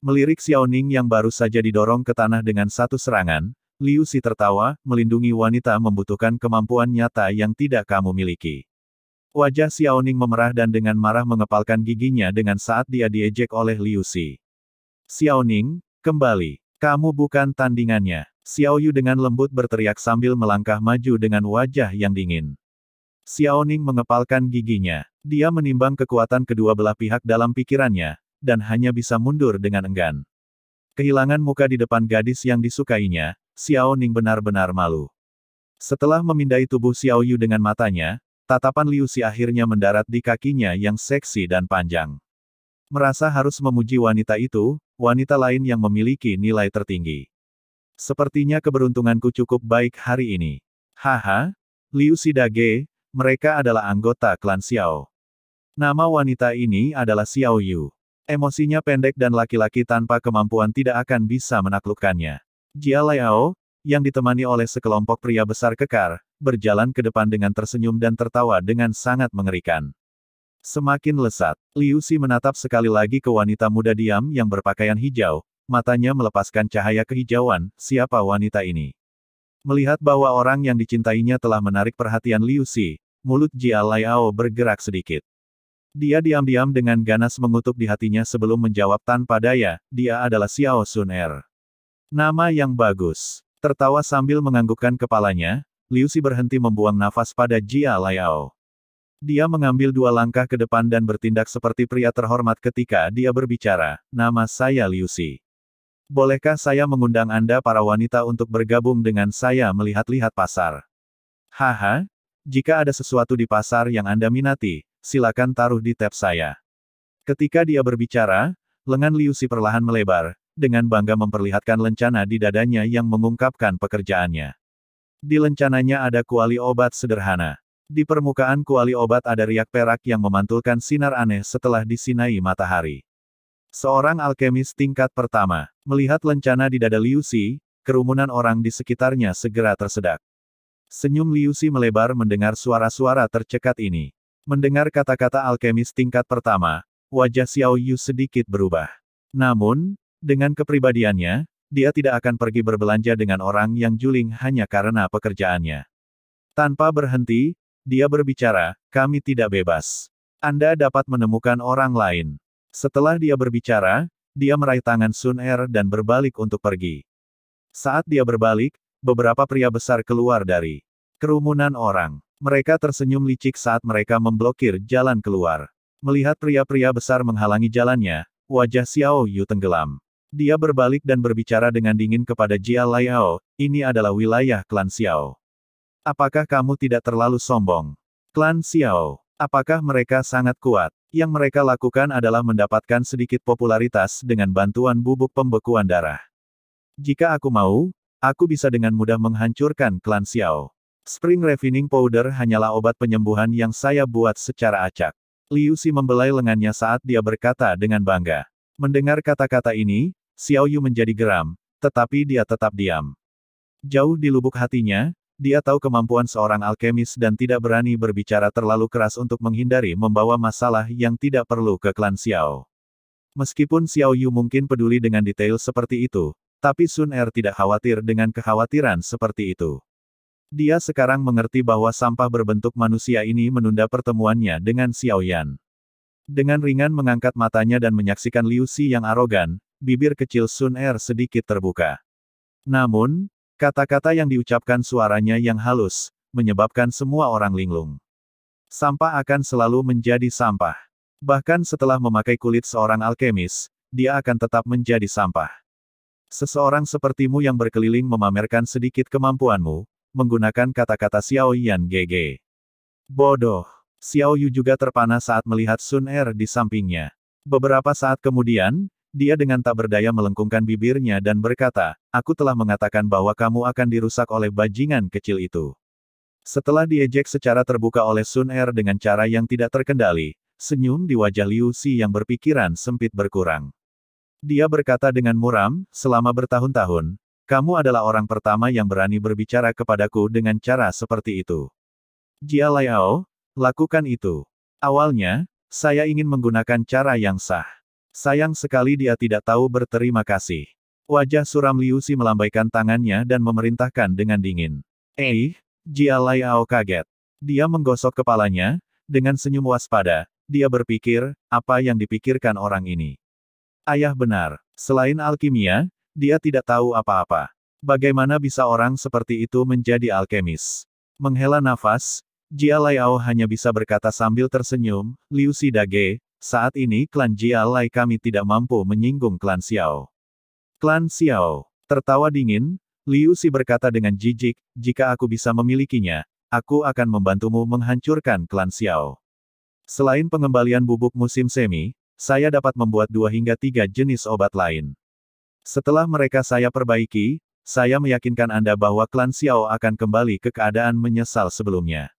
A: Melirik Xiaoning yang baru saja didorong ke tanah dengan satu serangan, Liu Si tertawa, melindungi wanita membutuhkan kemampuan nyata yang tidak kamu miliki. Wajah Xiaoning memerah dan dengan marah mengepalkan giginya dengan saat dia diejek oleh Liu Si. Xiaoning, kembali. Kamu bukan tandingannya. Xiao Yu dengan lembut berteriak sambil melangkah maju dengan wajah yang dingin. Xiaoning mengepalkan giginya. Dia menimbang kekuatan kedua belah pihak dalam pikirannya, dan hanya bisa mundur dengan enggan. Kehilangan muka di depan gadis yang disukainya, Xiaoning benar-benar malu. Setelah memindai tubuh Xiao Yu dengan matanya, tatapan Liu Si akhirnya mendarat di kakinya yang seksi dan panjang. Merasa harus memuji wanita itu, wanita lain yang memiliki nilai tertinggi. Sepertinya keberuntunganku cukup baik hari ini. Haha, Liu Si Dage, mereka adalah anggota klan Xiao. Nama wanita ini adalah Xiao Yu. Emosinya pendek dan laki-laki tanpa kemampuan tidak akan bisa menaklukkannya. Jia Liao, yang ditemani oleh sekelompok pria besar kekar, berjalan ke depan dengan tersenyum dan tertawa dengan sangat mengerikan. Semakin lesat, Liu Si menatap sekali lagi ke wanita muda diam yang berpakaian hijau, matanya melepaskan cahaya kehijauan, siapa wanita ini? Melihat bahwa orang yang dicintainya telah menarik perhatian Liu Si, mulut Jia Liao bergerak sedikit. Dia diam-diam dengan ganas mengutuk di hatinya sebelum menjawab tanpa daya, dia adalah Xiao Sun Er. Nama yang bagus. Tertawa sambil menganggukkan kepalanya, Liu Si berhenti membuang nafas pada Jia Liao. Dia mengambil 2 langkah ke depan dan bertindak seperti pria terhormat ketika dia berbicara, nama saya Liu Si. Bolehkah saya mengundang Anda para wanita untuk bergabung dengan saya melihat-lihat pasar? Haha, jika ada sesuatu di pasar yang Anda minati, silakan taruh di tab saya. Ketika dia berbicara, lengan Liu Si perlahan melebar, dengan bangga memperlihatkan lencana di dadanya yang mengungkapkan pekerjaannya. Di lencananya ada kuali obat sederhana. Di permukaan kuali obat ada riak perak yang memantulkan sinar aneh setelah disinai matahari. Seorang alkemis tingkat pertama, melihat lencana di dada Liu Si, kerumunan orang di sekitarnya segera tersedak. Senyum Liu Si melebar mendengar suara-suara tercekat ini. Mendengar kata-kata alkemis tingkat pertama, wajah Xiao Yu sedikit berubah. Namun, dengan kepribadiannya, dia tidak akan pergi berbelanja dengan orang yang juling hanya karena pekerjaannya. Tanpa berhenti, dia berbicara, kami tidak bebas. Anda dapat menemukan orang lain. Setelah dia berbicara, dia meraih tangan Sun Er dan berbalik untuk pergi. Saat dia berbalik, beberapa pria besar keluar dari kerumunan orang. Mereka tersenyum licik saat mereka memblokir jalan keluar. Melihat pria-pria besar menghalangi jalannya, wajah Xiao Yu tenggelam. Dia berbalik dan berbicara dengan dingin kepada Jia Liao, ini adalah wilayah klan Xiao. Apakah kamu tidak terlalu sombong? Klan Xiao, apakah mereka sangat kuat? Yang mereka lakukan adalah mendapatkan sedikit popularitas dengan bantuan bubuk pembekuan darah. Jika aku mau, aku bisa dengan mudah menghancurkan klan Xiao. Spring Refining Powder hanyalah obat penyembuhan yang saya buat secara acak. Liu Si membelai lengannya saat dia berkata dengan bangga. Mendengar kata-kata ini, Xiao Yu menjadi geram, tetapi dia tetap diam. Jauh di lubuk hatinya, dia tahu kemampuan seorang alkemis dan tidak berani berbicara terlalu keras untuk menghindari membawa masalah yang tidak perlu ke klan Xiao. Meskipun Xiao Yu mungkin peduli dengan detail seperti itu, tapi Sun Er tidak khawatir dengan kekhawatiran seperti itu. Dia sekarang mengerti bahwa sampah berbentuk manusia ini menunda pertemuannya dengan Xiao Yan. Dengan ringan mengangkat matanya dan menyaksikan Liu Xi yang arogan, bibir kecil Sun Er sedikit terbuka. Namun, kata-kata yang diucapkan suaranya yang halus, menyebabkan semua orang linglung. Sampah akan selalu menjadi sampah. Bahkan setelah memakai kulit seorang alkemis, dia akan tetap menjadi sampah. Seseorang sepertimu yang berkeliling memamerkan sedikit kemampuanmu, menggunakan kata-kata Xiao Yan GG. Bodoh. Xiao Yu juga terpana saat melihat Sun Er di sampingnya. Beberapa saat kemudian, dia dengan tak berdaya melengkungkan bibirnya dan berkata, aku telah mengatakan bahwa kamu akan dirusak oleh bajingan kecil itu. Setelah diejek secara terbuka oleh Sun Er dengan cara yang tidak terkendali, senyum di wajah Liu Xi yang berpikiran sempit berkurang. Dia berkata dengan muram, selama bertahun-tahun, kamu adalah orang pertama yang berani berbicara kepadaku dengan cara seperti itu. Jia Liao, lakukan itu. Awalnya, saya ingin menggunakan cara yang sah. Sayang sekali dia tidak tahu berterima kasih. Wajah suram Liu Xi melambaikan tangannya dan memerintahkan dengan dingin. Jia Liao kaget. Dia menggosok kepalanya, dengan senyum waspada, dia berpikir, apa yang dipikirkan orang ini. Ayah benar, selain alkimia, dia tidak tahu apa-apa. Bagaimana bisa orang seperti itu menjadi alkemis? Menghela nafas, Jia Liao hanya bisa berkata sambil tersenyum, Liu Xi Dage, saat ini klan Jia Lai kami tidak mampu menyinggung klan Xiao. Klan Xiao, tertawa dingin, Liu Xi berkata dengan jijik, jika aku bisa memilikinya, aku akan membantumu menghancurkan klan Xiao. Selain pengembalian bubuk musim semi, saya dapat membuat 2 hingga 3 jenis obat lain. Setelah mereka saya perbaiki, saya meyakinkan Anda bahwa klan Xiao akan kembali ke keadaan menyesal sebelumnya.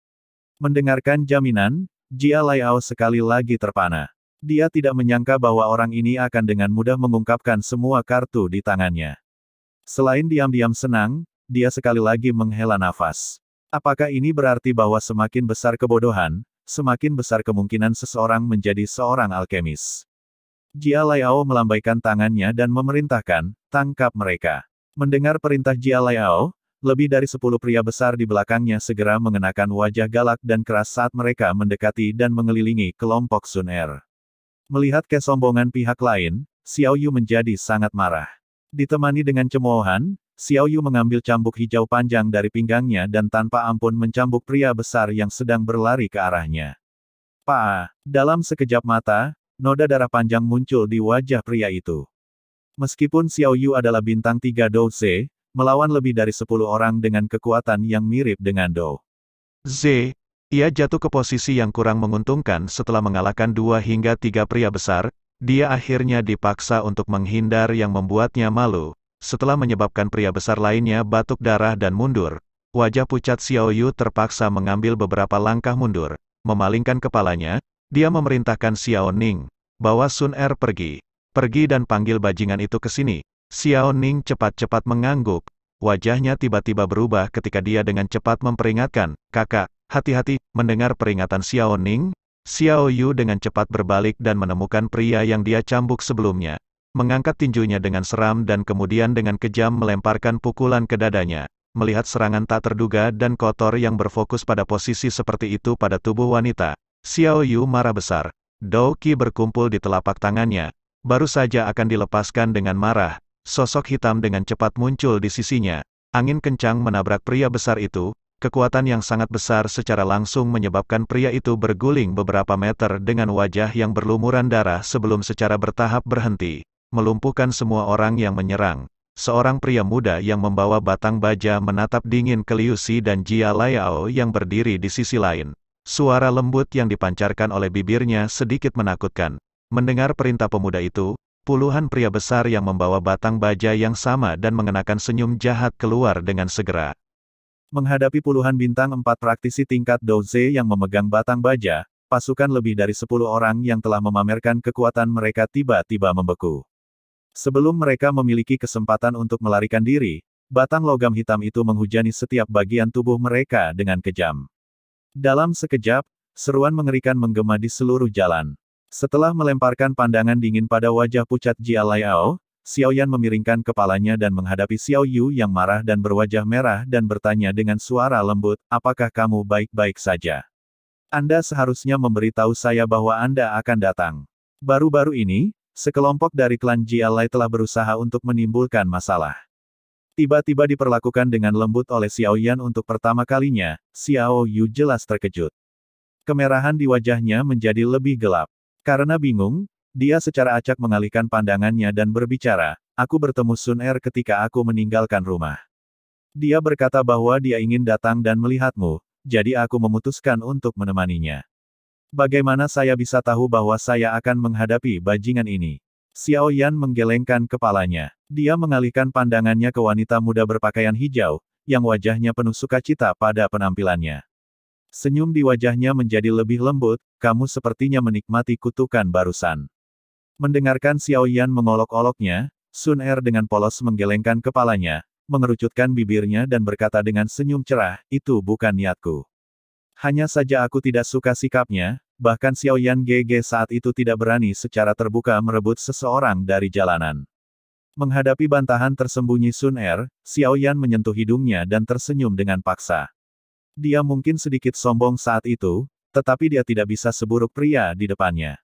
A: Mendengarkan jaminan, Jia Liao sekali lagi terpana. Dia tidak menyangka bahwa orang ini akan dengan mudah mengungkapkan semua kartu di tangannya. Selain diam-diam senang, dia sekali lagi menghela nafas. Apakah ini berarti bahwa semakin besar kebodohan, semakin besar kemungkinan seseorang menjadi seorang alkemis? Jia Liao melambaikan tangannya dan memerintahkan, tangkap mereka. Mendengar perintah Jia Liao, lebih dari 10 pria besar di belakangnya segera mengenakan wajah galak dan keras saat mereka mendekati dan mengelilingi kelompok Sun Er. Melihat kesombongan pihak lain, Xiao Yu menjadi sangat marah. Ditemani dengan cemoohan, Xiao Yu mengambil cambuk hijau panjang dari pinggangnya dan tanpa ampun mencambuk pria besar yang sedang berlari ke arahnya. Dalam sekejap mata, noda darah panjang muncul di wajah pria itu. Meskipun Xiao Yu adalah bintang 3 Dou Ze, melawan lebih dari 10 orang dengan kekuatan yang mirip dengan Dou
B: Ze, ia jatuh ke posisi yang kurang menguntungkan setelah mengalahkan 2 hingga 3 pria besar, dia akhirnya dipaksa untuk menghindar yang membuatnya malu. Setelah menyebabkan pria besar lainnya batuk darah dan mundur, wajah pucat Xiao Yu terpaksa mengambil beberapa langkah mundur, memalingkan kepalanya. Dia memerintahkan Xiao Ning, bawa Sun Er pergi. Pergi dan panggil bajingan itu ke sini. Xiao Ning cepat-cepat mengangguk. Wajahnya tiba-tiba berubah ketika dia dengan cepat memperingatkan, kakak, hati-hati. Mendengar peringatan Xiao Ning, Xiao Yu dengan cepat berbalik dan menemukan pria yang dia cambuk sebelumnya. Mengangkat tinjunya dengan seram dan kemudian dengan kejam melemparkan pukulan ke dadanya. Melihat serangan tak terduga dan kotor yang berfokus pada posisi seperti itu pada tubuh wanita, Xiao Yu marah besar. Dou Qi berkumpul di telapak tangannya. Baru saja akan dilepaskan dengan marah, sosok hitam dengan cepat muncul di sisinya. Angin kencang menabrak pria besar itu, kekuatan yang sangat besar secara langsung menyebabkan pria itu berguling beberapa meter dengan wajah yang berlumuran darah sebelum secara bertahap berhenti, melumpuhkan semua orang yang menyerang. Seorang pria muda yang membawa batang baja menatap dingin ke Liu Xi dan Jia Liao yang berdiri di sisi lain. Suara lembut yang dipancarkan oleh bibirnya sedikit menakutkan. Mendengar perintah pemuda itu, puluhan pria besar yang membawa batang baja yang sama dan mengenakan senyum jahat keluar dengan segera. Menghadapi puluhan bintang 4 praktisi tingkat Dou Ze yang memegang batang baja, pasukan lebih dari 10 orang yang telah memamerkan kekuatan mereka tiba-tiba membeku.
A: Sebelum mereka memiliki kesempatan untuk melarikan diri, batang logam hitam itu menghujani setiap bagian tubuh mereka dengan kejam. Dalam sekejap, seruan mengerikan menggema di seluruh jalan. Setelah melemparkan pandangan dingin pada wajah pucat Jia Laiao, Xiao Yan memiringkan kepalanya dan menghadapi Xiao Yu yang marah dan berwajah merah dan bertanya dengan suara lembut, apakah kamu baik-baik saja? Anda seharusnya memberitahu saya bahwa Anda akan datang. Baru-baru ini, sekelompok dari klan Jia Lai telah berusaha untuk menimbulkan masalah. Tiba-tiba diperlakukan dengan lembut oleh Xiao Yan untuk pertama kalinya, Xiao Yu jelas terkejut. Kemerahan di wajahnya menjadi lebih gelap. Karena bingung, dia secara acak mengalihkan pandangannya dan berbicara, aku bertemu Sun Er ketika aku meninggalkan rumah. Dia berkata bahwa dia ingin datang dan melihatmu, jadi aku memutuskan untuk menemaninya. Bagaimana saya bisa tahu bahwa saya akan menghadapi bajingan ini? Xiao Yan menggelengkan kepalanya. Dia mengalihkan pandangannya ke wanita muda berpakaian hijau, yang wajahnya penuh sukacita pada penampilannya. Senyum di wajahnya menjadi lebih lembut, kamu sepertinya menikmati kutukan barusan. Mendengarkan Xiao Yan mengolok-oloknya, Sun Er dengan polos menggelengkan kepalanya, mengerucutkan bibirnya dan berkata dengan senyum cerah, itu bukan niatku. Hanya saja aku tidak suka sikapnya, bahkan Xiao Yan GG saat itu tidak berani secara terbuka merebut seseorang dari jalanan. Menghadapi bantahan tersembunyi Sun Er, Xiao Yan menyentuh hidungnya dan tersenyum dengan paksa. Dia mungkin sedikit sombong saat itu, tetapi dia tidak bisa seburuk pria di depannya.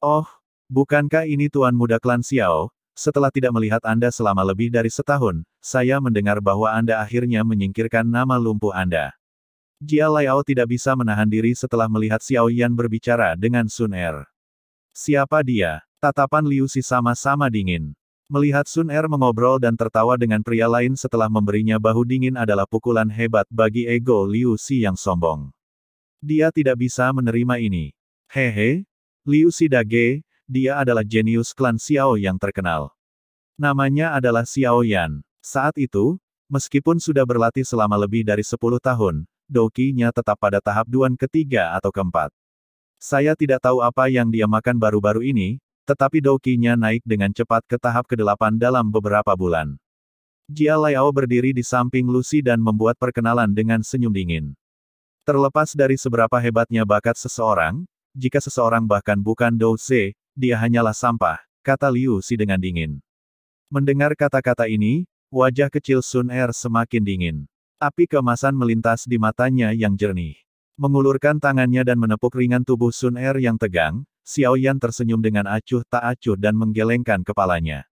A: Oh, bukankah ini Tuan Muda Klan Xiao? Setelah tidak melihat Anda selama lebih dari setahun, saya mendengar bahwa Anda akhirnya menyingkirkan nama lumpuh Anda. Jia Laiao tidak bisa menahan diri setelah melihat Xiao Yan berbicara dengan Sun Er. Siapa dia? Tatapan Liu Si sama-sama dingin. Melihat Sun Er mengobrol dan tertawa dengan pria lain setelah memberinya bahu dingin adalah pukulan hebat bagi ego Liu Si yang sombong. Dia tidak bisa menerima ini. Hehe, Liu Si Dage, dia adalah jenius klan Xiao yang terkenal. Namanya adalah Xiao Yan. Saat itu, meskipun sudah berlatih selama lebih dari 10 tahun, Doki-nya tetap pada tahap Duan ketiga atau keempat. Saya tidak tahu apa yang dia makan baru-baru ini, tetapi Doki-nya naik dengan cepat ke tahap ke-8 dalam beberapa bulan. Jia Laiao berdiri di samping Lucy dan membuat perkenalan dengan senyum dingin. Terlepas dari seberapa hebatnya bakat seseorang, jika seseorang bahkan bukan Dou Ze, dia hanyalah sampah, kata Liu Si dengan dingin. Mendengar kata-kata ini, wajah kecil Sun Er semakin dingin. Api keemasan melintas di matanya yang jernih. Mengulurkan tangannya dan menepuk ringan tubuh Sun Er yang tegang, Xiao Yan tersenyum dengan acuh tak acuh dan menggelengkan kepalanya.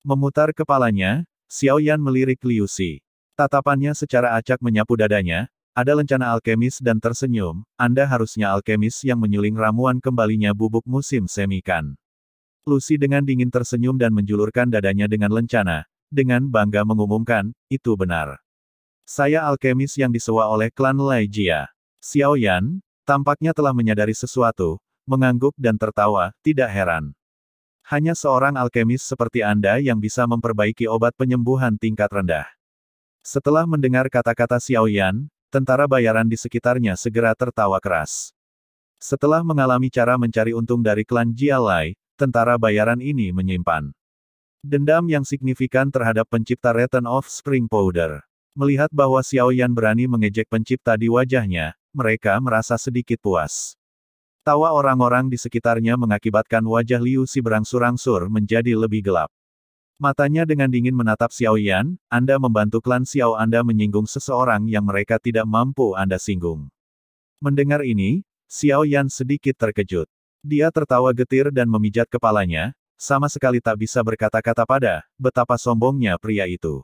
A: Memutar kepalanya, Xiao Yan melirik Liu Si. Tatapannya secara acak menyapu dadanya, ada lencana alkemis dan tersenyum, Anda harusnya alkemis yang menyuling ramuan kembalinya bubuk musim semikan. Lucy dengan dingin tersenyum dan menjulurkan dadanya dengan lencana, dengan bangga mengumumkan, itu benar. Saya alkemis yang disewa oleh klan Lai Jia. Xiao Yan, tampaknya telah menyadari sesuatu, mengangguk dan tertawa, tidak heran. Hanya seorang alkemis seperti Anda yang bisa memperbaiki obat penyembuhan tingkat rendah. Setelah mendengar kata-kata Xiao Yan, tentara bayaran di sekitarnya segera tertawa keras. Setelah mengalami cara mencari untung dari klan Jia Lai, tentara bayaran ini menyimpan dendam yang signifikan terhadap pencipta Return of Spring Powder. Melihat bahwa Xiao Yan berani mengejek pencipta di wajahnya, mereka merasa sedikit puas. Tawa orang-orang di sekitarnya mengakibatkan wajah Liu Si berangsur-angsur menjadi lebih gelap. Matanya dengan dingin menatap Xiao Yan, Anda membantu klan Xiao, Anda menyinggung seseorang yang mereka tidak mampu Anda singgung. Mendengar ini, Xiao Yan sedikit terkejut. Dia tertawa getir dan memijat kepalanya, sama sekali tak bisa berkata-kata pada betapa sombongnya pria itu.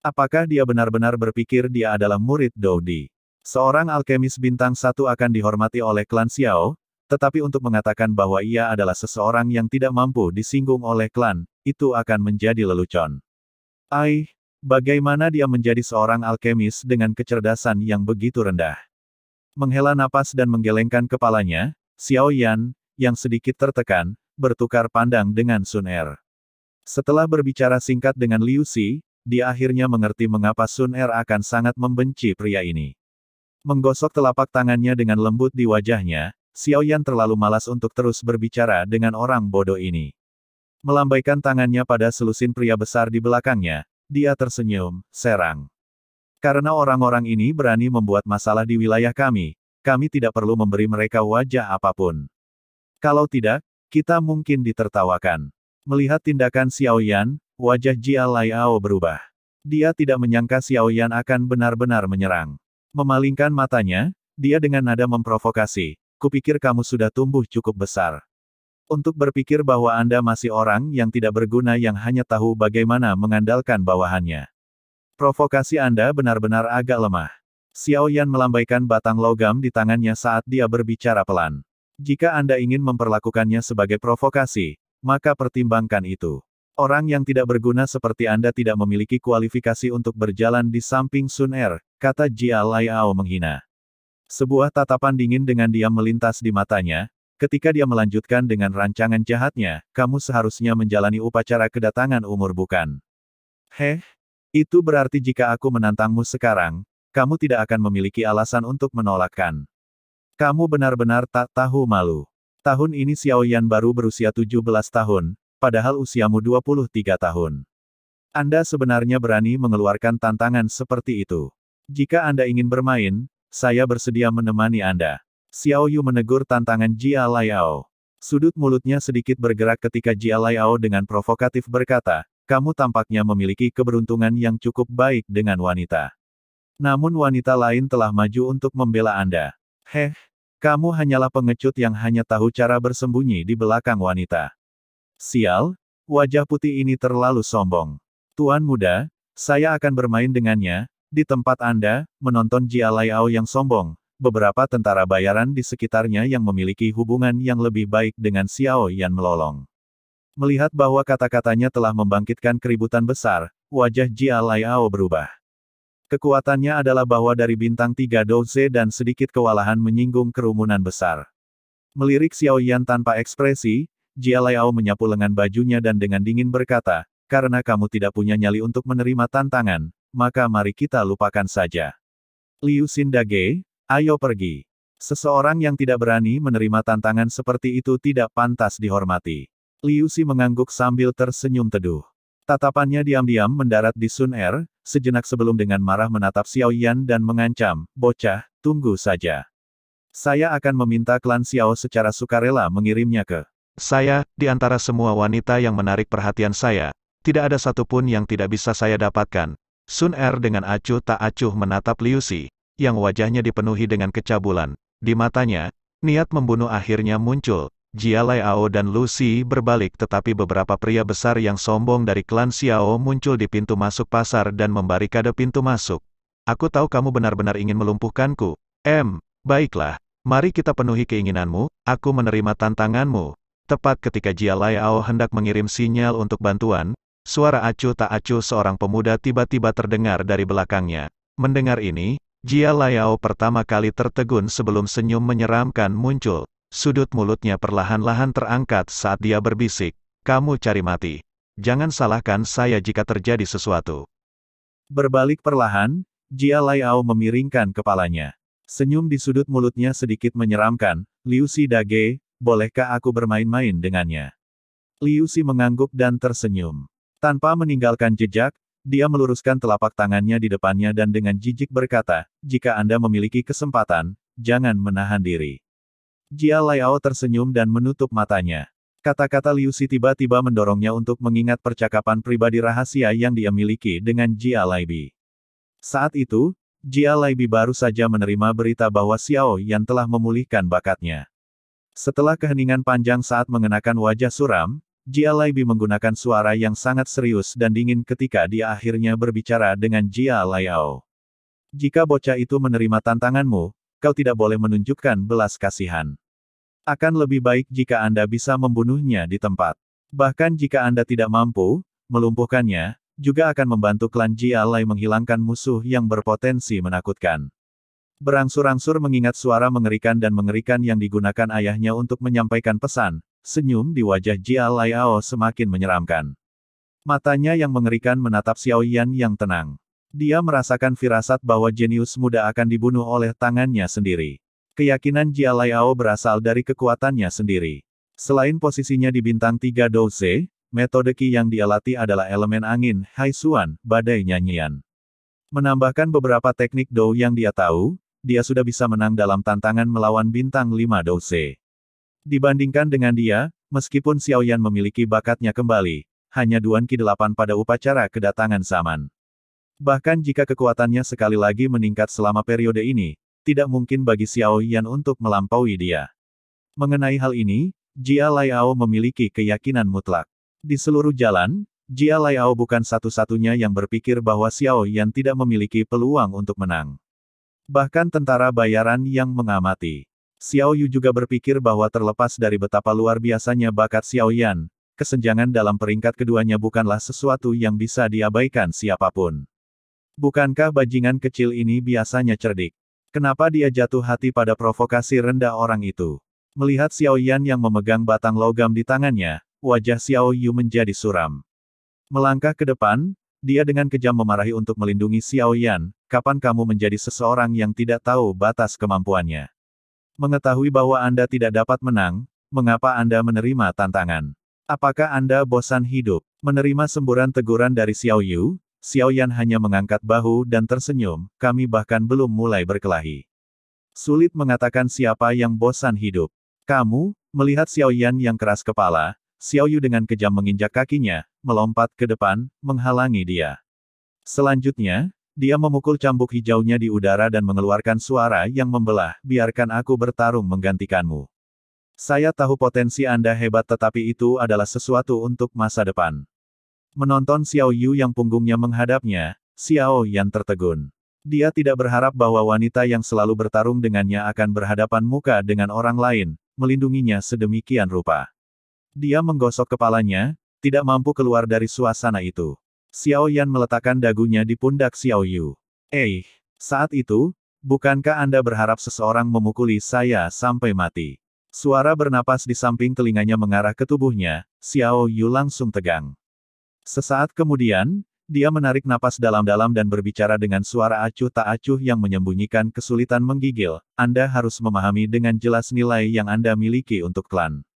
A: Apakah dia benar-benar berpikir dia adalah murid Dou Di? Seorang alkemis bintang 1 akan dihormati oleh klan Xiao, tetapi untuk mengatakan bahwa ia adalah seseorang yang tidak mampu disinggung oleh klan, itu akan menjadi lelucon. Bagaimana dia menjadi seorang alkemis dengan kecerdasan yang begitu rendah? Menghela napas dan menggelengkan kepalanya, Xiao Yan, yang sedikit tertekan, bertukar pandang dengan Sun Er. Setelah berbicara singkat dengan Liu Si, dia akhirnya mengerti mengapa Sun Er akan sangat membenci pria ini. Menggosok telapak tangannya dengan lembut di wajahnya, Xiao Yan terlalu malas untuk terus berbicara dengan orang bodoh ini. Melambaikan tangannya pada selusin pria besar di belakangnya, dia tersenyum, serang. Karena orang-orang ini berani membuat masalah di wilayah kami tidak perlu memberi mereka wajah apapun. Kalau tidak, kita mungkin ditertawakan. Melihat tindakan Xiao Yan, wajah Jia Laiao berubah. Dia tidak menyangka Xiao Yan akan benar-benar menyerang. Memalingkan matanya, dia dengan nada memprovokasi, kupikir kamu sudah tumbuh cukup besar. Untuk berpikir bahwa Anda masih orang yang tidak berguna yang hanya tahu bagaimana mengandalkan bawahannya. Provokasi Anda benar-benar agak lemah. Xiao Yan melambaikan batang logam di tangannya saat dia berbicara pelan. Jika Anda ingin memperlakukannya sebagai provokasi, maka pertimbangkan itu. Orang yang tidak berguna seperti Anda tidak memiliki kualifikasi untuk berjalan di samping Sun Er, kata Jia Laiao menghina. Sebuah tatapan dingin dengan diam melintas di matanya, ketika dia melanjutkan dengan rancangan jahatnya, kamu seharusnya menjalani upacara kedatangan umur bukan? Itu berarti jika aku menantangmu sekarang, kamu tidak akan memiliki alasan untuk menolakkan. Kamu benar-benar tak tahu malu. Tahun ini Xiao Yan baru berusia 17 tahun, padahal usiamu 23 tahun. Anda sebenarnya berani mengeluarkan tantangan seperti itu. Jika Anda ingin bermain, saya bersedia menemani Anda. Xiao Yu menegur tantangan Jia Laiao. Sudut mulutnya sedikit bergerak ketika Jia Laiao dengan provokatif berkata, kamu tampaknya memiliki keberuntungan yang cukup baik dengan wanita. Namun wanita lain telah maju untuk membela Anda. Kamu hanyalah pengecut yang hanya tahu cara bersembunyi di belakang wanita. Sial, wajah putih ini terlalu sombong. Tuan muda, saya akan bermain dengannya, di tempat Anda, menonton Jia Laiao yang sombong. Beberapa tentara bayaran di sekitarnya yang memiliki hubungan yang lebih baik dengan Xiao Yan melolong. Melihat bahwa kata-katanya telah membangkitkan keributan besar, wajah Jia Laiao berubah. Kekuatannya adalah bahwa dari bintang 3 Douze dan sedikit kewalahan menyinggung kerumunan besar. Melirik Xiao Yan tanpa ekspresi, Jia Laiao menyapu lengan bajunya dan dengan dingin berkata, karena kamu tidak punya nyali untuk menerima tantangan, maka mari kita lupakan saja. Liu Xindage, ayo pergi. Seseorang yang tidak berani menerima tantangan seperti itu tidak pantas dihormati. Liu Xi mengangguk sambil tersenyum teduh. Tatapannya diam-diam mendarat di Sun Er, sejenak sebelum dengan marah menatap Xiao Yan dan mengancam, bocah, tunggu saja. Saya akan meminta klan Xiao secara sukarela mengirimnya ke
B: saya. Di antara semua wanita yang menarik perhatian saya, tidak ada satupun yang tidak bisa saya dapatkan. Sun Er dengan acuh tak acuh menatap Liu Xi, yang wajahnya dipenuhi dengan kecabulan. Di matanya, niat membunuh akhirnya muncul. Jia Laiao dan Lu Xi berbalik tetapi beberapa pria besar yang sombong dari klan Xiao muncul di pintu masuk pasar dan membarikade pintu masuk. Aku tahu kamu benar-benar ingin melumpuhkanku. Baiklah. Mari kita penuhi keinginanmu, aku menerima tantanganmu. Tepat ketika Jia Laiao hendak mengirim sinyal untuk bantuan, suara acuh tak acuh seorang pemuda tiba-tiba terdengar dari belakangnya. Mendengar ini, Jia Laiao pertama kali tertegun sebelum senyum menyeramkan muncul. Sudut mulutnya perlahan-lahan terangkat saat dia berbisik, kamu cari mati. Jangan salahkan saya jika terjadi sesuatu.
A: Berbalik perlahan, Jia Laiao memiringkan kepalanya. Senyum di sudut mulutnya sedikit menyeramkan, Liu Xindage, bolehkah aku bermain-main dengannya? Liu Xi mengangguk dan tersenyum. Tanpa meninggalkan jejak, dia meluruskan telapak tangannya di depannya dan dengan jijik berkata, jika Anda memiliki kesempatan, jangan menahan diri. Jia Laiao tersenyum dan menutup matanya. Kata-kata Liu Xi tiba-tiba mendorongnya untuk mengingat percakapan pribadi rahasia yang dia miliki dengan Jia Laibi. Saat itu, Jia Laibi baru saja menerima berita bahwa Xiao Yan telah memulihkan bakatnya. Setelah keheningan panjang saat mengenakan wajah suram, Jia Laibi menggunakan suara yang sangat serius dan dingin ketika dia akhirnya berbicara dengan Jia Laiao. Jika bocah itu menerima tantanganmu, kau tidak boleh menunjukkan belas kasihan. Akan lebih baik jika Anda bisa membunuhnya di tempat. Bahkan jika Anda tidak mampu melumpuhkannya, juga akan membantu klan Jia Lai menghilangkan musuh yang berpotensi menakutkan. Berangsur-angsur mengingat suara mengerikan yang digunakan ayahnya untuk menyampaikan pesan, senyum di wajah Jia Laiao semakin menyeramkan. Matanya yang mengerikan menatap Xiao Yan yang tenang. Dia merasakan firasat bahwa jenius muda akan dibunuh oleh tangannya sendiri. Keyakinan Jia Laiao berasal dari kekuatannya sendiri. Selain posisinya di bintang 3 Douze, metode Qi yang dia latih adalah elemen angin, Haisuan, badai nyanyian. Menambahkan beberapa teknik Dou yang dia tahu, dia sudah bisa menang dalam tantangan melawan bintang 5 Douse. Dibandingkan dengan dia, meskipun Xiaoyan memiliki bakatnya kembali, hanya Duan Qi 8 pada upacara kedatangan zaman. Bahkan jika kekuatannya sekali lagi meningkat selama periode ini, tidak mungkin bagi Xiaoyan untuk melampaui dia. Mengenai hal ini, Jia Laiao memiliki keyakinan mutlak. Di seluruh jalan, Jia Laiao bukan satu-satunya yang berpikir bahwa Xiaoyan tidak memiliki peluang untuk menang. Bahkan tentara bayaran yang mengamati. Xiao Yu juga berpikir bahwa terlepas dari betapa luar biasanya bakat Xiaoyan, kesenjangan dalam peringkat keduanya bukanlah sesuatu yang bisa diabaikan siapapun. Bukankah bajingan kecil ini biasanya cerdik? Kenapa dia jatuh hati pada provokasi rendah orang itu? Melihat Xiaoyan yang memegang batang logam di tangannya, wajah Xiao Yu menjadi suram. Melangkah ke depan, dia dengan kejam memarahi untuk melindungi Xiaoyan, kapan kamu menjadi seseorang yang tidak tahu batas kemampuannya? Mengetahui bahwa Anda tidak dapat menang, mengapa Anda menerima tantangan? Apakah Anda bosan hidup? Menerima semburan teguran dari Xiao Yu, Xiaoyan hanya mengangkat bahu dan tersenyum, kami bahkan belum mulai berkelahi. Sulit mengatakan siapa yang bosan hidup. Kamu, melihat Xiaoyan yang keras kepala, Xiao Yu dengan kejam menginjak kakinya, melompat ke depan, menghalangi dia. Selanjutnya, dia memukul cambuk hijaunya di udara dan mengeluarkan suara yang membelah, biarkan aku bertarung menggantikanmu. Saya tahu potensi Anda hebat tetapi itu adalah sesuatu untuk masa depan. Menonton Xiao Yu yang punggungnya menghadapnya, Xiao Yan tertegun. Dia tidak berharap bahwa wanita yang selalu bertarung dengannya akan berhadapan muka dengan orang lain, melindunginya sedemikian rupa. Dia menggosok kepalanya, tidak mampu keluar dari suasana itu. Xiao Yan meletakkan dagunya di pundak Xiao Yu. Saat itu, bukankah Anda berharap seseorang memukuli saya sampai mati? Suara bernapas di samping telinganya mengarah ke tubuhnya, Xiao Yu langsung tegang. Sesaat kemudian, dia menarik napas dalam-dalam dan berbicara dengan suara acuh tak acuh yang menyembunyikan kesulitan menggigil, Anda harus memahami dengan jelas nilai yang Anda miliki untuk klan.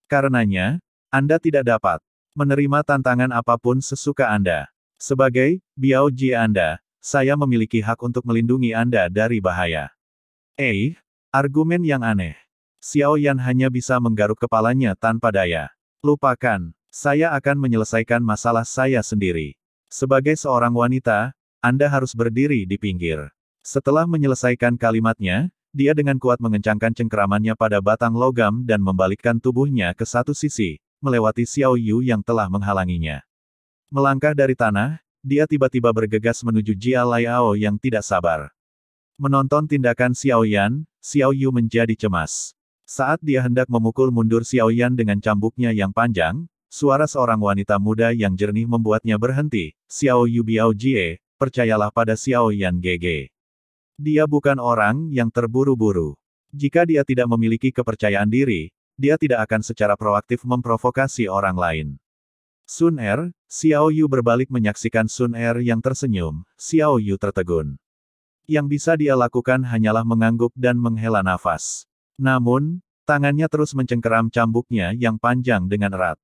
A: Karenanya, Anda tidak dapat menerima tantangan apapun sesuka Anda. Sebagai Biao Jie Anda, saya memiliki hak untuk melindungi Anda dari bahaya. Argumen yang aneh. Xiao Yan hanya bisa menggaruk kepalanya tanpa daya. Lupakan, saya akan menyelesaikan masalah saya sendiri. Sebagai seorang wanita, Anda harus berdiri di pinggir. Setelah menyelesaikan kalimatnya, dia dengan kuat mengencangkan cengkeramannya pada batang logam dan membalikkan tubuhnya ke satu sisi, melewati Xiao Yu yang telah menghalanginya. Melangkah dari tanah, dia tiba-tiba bergegas menuju Jia Laiao yang tidak sabar. Menonton tindakan Xiao Yan, Xiao Yu menjadi cemas. Saat dia hendak memukul mundur Xiao Yan dengan cambuknya yang panjang, suara seorang wanita muda yang jernih membuatnya berhenti, Xiao Yu Biao Jie, percayalah pada Xiao Yan GG. Dia bukan orang yang terburu-buru. Jika dia tidak memiliki kepercayaan diri, dia tidak akan secara proaktif memprovokasi orang lain. Sun Er, Xiao Yu berbalik menyaksikan Sun Er yang tersenyum, Xiao Yu tertegun. Yang bisa dia lakukan hanyalah mengangguk dan menghela nafas. Namun, tangannya terus mencengkeram cambuknya yang panjang dengan erat.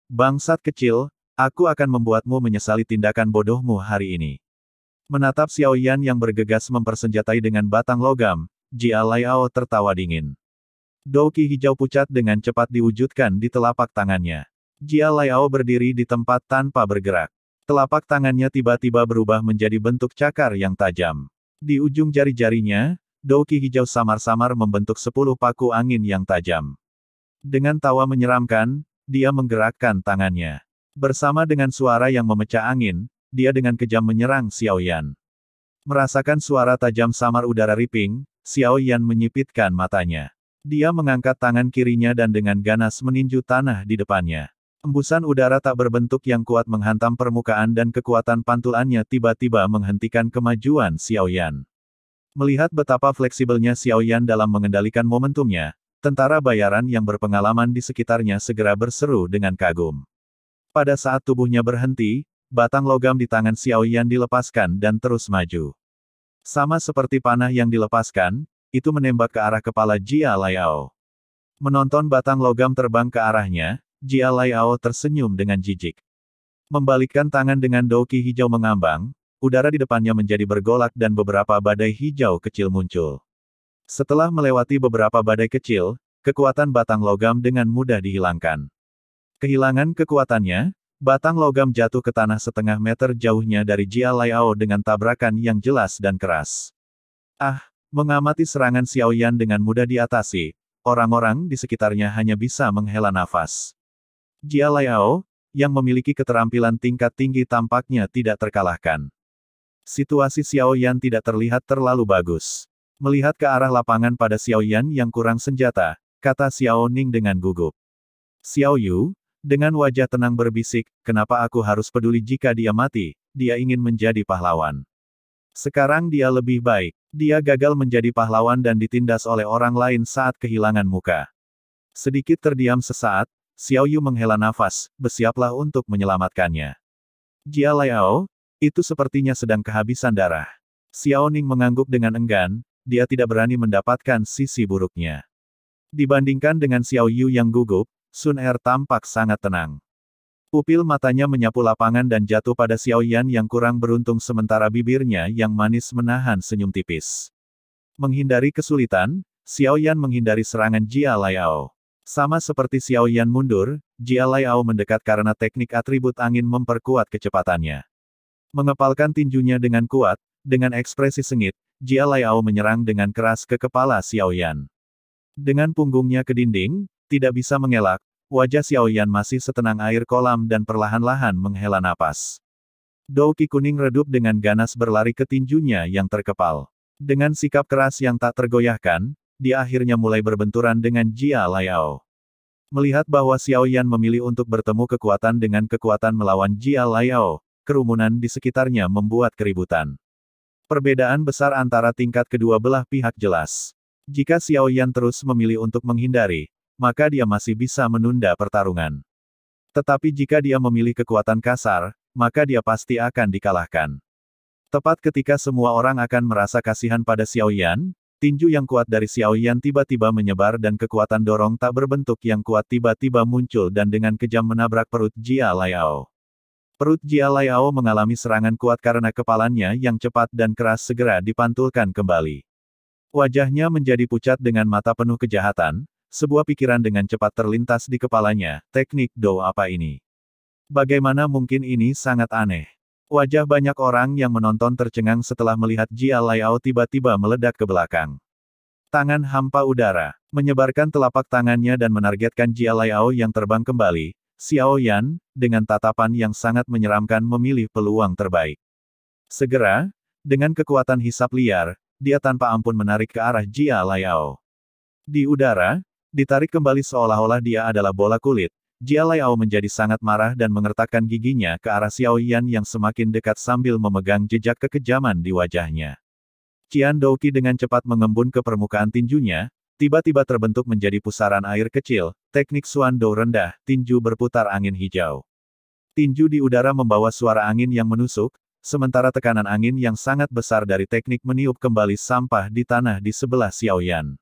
A: Bangsat kecil, aku akan membuatmu menyesali tindakan bodohmu hari ini. Menatap Xiao Yan yang bergegas mempersenjatai dengan batang logam, Jia Laiao tertawa dingin. Douki hijau pucat dengan cepat diwujudkan di telapak tangannya. Jia Laiao berdiri di tempat tanpa bergerak. Telapak tangannya tiba-tiba berubah menjadi bentuk cakar yang tajam. Di ujung jari-jarinya, Douki hijau samar-samar membentuk 10 paku angin yang tajam. Dengan tawa menyeramkan, dia menggerakkan tangannya. Bersama dengan suara yang memecah angin, dia dengan kejam menyerang Xiao Yan. Merasakan suara tajam samar udara riping, Xiao Yan menyipitkan matanya. Dia mengangkat tangan kirinya dan dengan ganas meninju tanah di depannya. Embusan udara tak berbentuk yang kuat menghantam permukaan dan kekuatan pantulannya tiba-tiba menghentikan kemajuan Xiao Yan. Melihat betapa fleksibelnya Xiao Yan dalam mengendalikan momentumnya, tentara bayaran yang berpengalaman di sekitarnya segera berseru dengan kagum. Pada saat tubuhnya berhenti, batang logam di tangan Xiao Yan dilepaskan dan terus maju. Sama seperti panah yang dilepaskan, itu menembak ke arah kepala Jia Laiao. Menonton batang logam terbang ke arahnya, Jia Laiao tersenyum dengan jijik. Membalikkan tangan dengan douki hijau mengambang, udara di depannya menjadi bergolak dan beberapa badai hijau kecil muncul. Setelah melewati beberapa badai kecil, kekuatan batang logam dengan mudah dihilangkan. Kehilangan kekuatannya, batang logam jatuh ke tanah setengah meter jauhnya dari Jia Laiao dengan tabrakan yang jelas dan keras. Mengamati serangan Xiao Yan dengan mudah diatasi, orang-orang di sekitarnya hanya bisa menghela nafas. Jia Laiao, yang memiliki keterampilan tingkat tinggi tampaknya tidak terkalahkan. Situasi Xiao Yan tidak terlihat terlalu bagus. Melihat ke arah lapangan pada Xiao Yan yang kurang senjata, kata Xiao Ning dengan gugup. Xiao Yu, dengan wajah tenang berbisik, kenapa aku harus peduli jika dia mati, dia ingin menjadi pahlawan. Sekarang dia lebih baik. Dia gagal menjadi pahlawan dan ditindas oleh orang lain saat kehilangan muka. Sedikit terdiam sesaat, Xiao Yu menghela nafas, bersiaplah untuk menyelamatkannya. Jia Laiao, itu sepertinya sedang kehabisan darah. Xiao Ning mengangguk dengan enggan, dia tidak berani mendapatkan sisi buruknya. Dibandingkan dengan Xiao Yu yang gugup, Sun Er tampak sangat tenang. Pupil matanya menyapu lapangan dan jatuh pada Xiao Yan yang kurang beruntung sementara bibirnya yang manis menahan senyum tipis. Menghindari kesulitan, Xiao Yan menghindari serangan Jia Laiao. Sama seperti Xiao Yan mundur, Jia Laiao mendekat karena teknik atribut angin memperkuat kecepatannya. Mengepalkan tinjunya dengan kuat, dengan ekspresi sengit, Jia Laiao menyerang dengan keras ke kepala Xiao Yan. Dengan punggungnya ke dinding, tidak bisa mengelak. Wajah Xiao Yan masih setenang air kolam dan perlahan-lahan menghela napas. Douki kuning redup dengan ganas berlari ke tinjunya yang terkepal. Dengan sikap keras yang tak tergoyahkan, dia akhirnya mulai berbenturan dengan Jia Laiao. Melihat bahwa Xiao Yan memilih untuk bertemu kekuatan dengan kekuatan melawan Jia Laiao, kerumunan di sekitarnya membuat keributan. Perbedaan besar antara tingkat kedua belah pihak jelas. Jika Xiao Yan terus memilih untuk menghindari, maka dia masih bisa menunda pertarungan. Tetapi jika dia memilih kekuatan kasar, maka dia pasti akan dikalahkan. Tepat ketika semua orang akan merasa kasihan pada Xiao Yan, tinju yang kuat dari Xiao Yan tiba-tiba menyebar dan kekuatan dorong tak berbentuk yang kuat tiba-tiba muncul dan dengan kejam menabrak perut Jia Laiao. Perut Jia Laiao mengalami serangan kuat karena kepalanya yang cepat dan keras segera dipantulkan kembali. Wajahnya menjadi pucat dengan mata penuh kejahatan. Sebuah pikiran dengan cepat terlintas di kepalanya, teknik Do apa ini? Bagaimana mungkin ini sangat aneh? Wajah banyak orang yang menonton tercengang setelah melihat Jia Laiao tiba-tiba meledak ke belakang. Tangan hampa udara, menyebarkan telapak tangannya dan menargetkan Jia Laiao yang terbang kembali. Xiao Yan, dengan tatapan yang sangat menyeramkan memilih peluang terbaik. Segera, dengan kekuatan hisap liar, dia tanpa ampun menarik ke arah Jia Laiao. Di udara, ditarik kembali seolah-olah dia adalah bola kulit, Jia Laiao menjadi sangat marah dan mengertakkan giginya ke arah Xiao Yan yang semakin dekat sambil memegang jejak kekejaman di wajahnya. Qian Douqi dengan cepat mengembun ke permukaan tinjunya, tiba-tiba terbentuk menjadi pusaran air kecil, teknik Xuan Dou rendah, tinju berputar angin hijau. Tinju di udara membawa suara angin yang menusuk, sementara tekanan angin yang sangat besar dari teknik meniup kembali sampah di tanah di sebelah Xiao Yan.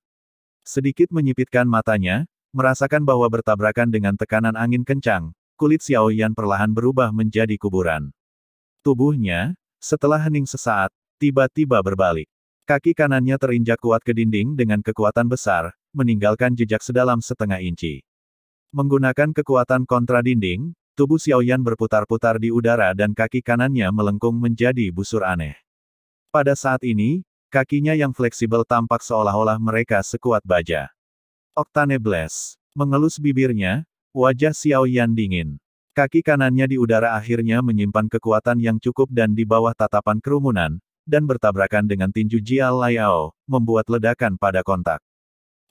A: Sedikit menyipitkan matanya, merasakan bahwa bertabrakan dengan tekanan angin kencang, kulit Xiao Yan perlahan berubah menjadi kuburan. Tubuhnya, setelah hening sesaat, tiba-tiba berbalik. Kaki kanannya terinjak kuat ke dinding dengan kekuatan besar, meninggalkan jejak sedalam setengah inci. Menggunakan kekuatan kontra dinding, tubuh Xiao Yan berputar-putar di udara dan kaki kanannya melengkung menjadi busur aneh. Pada saat ini, kakinya yang fleksibel tampak seolah-olah mereka sekuat baja. Octane Blast. Mengelus bibirnya, wajah Xiao Yan dingin. Kaki kanannya di udara akhirnya menyimpan kekuatan yang cukup dan di bawah tatapan kerumunan, dan bertabrakan dengan tinju Jia Laiao, membuat ledakan pada kontak.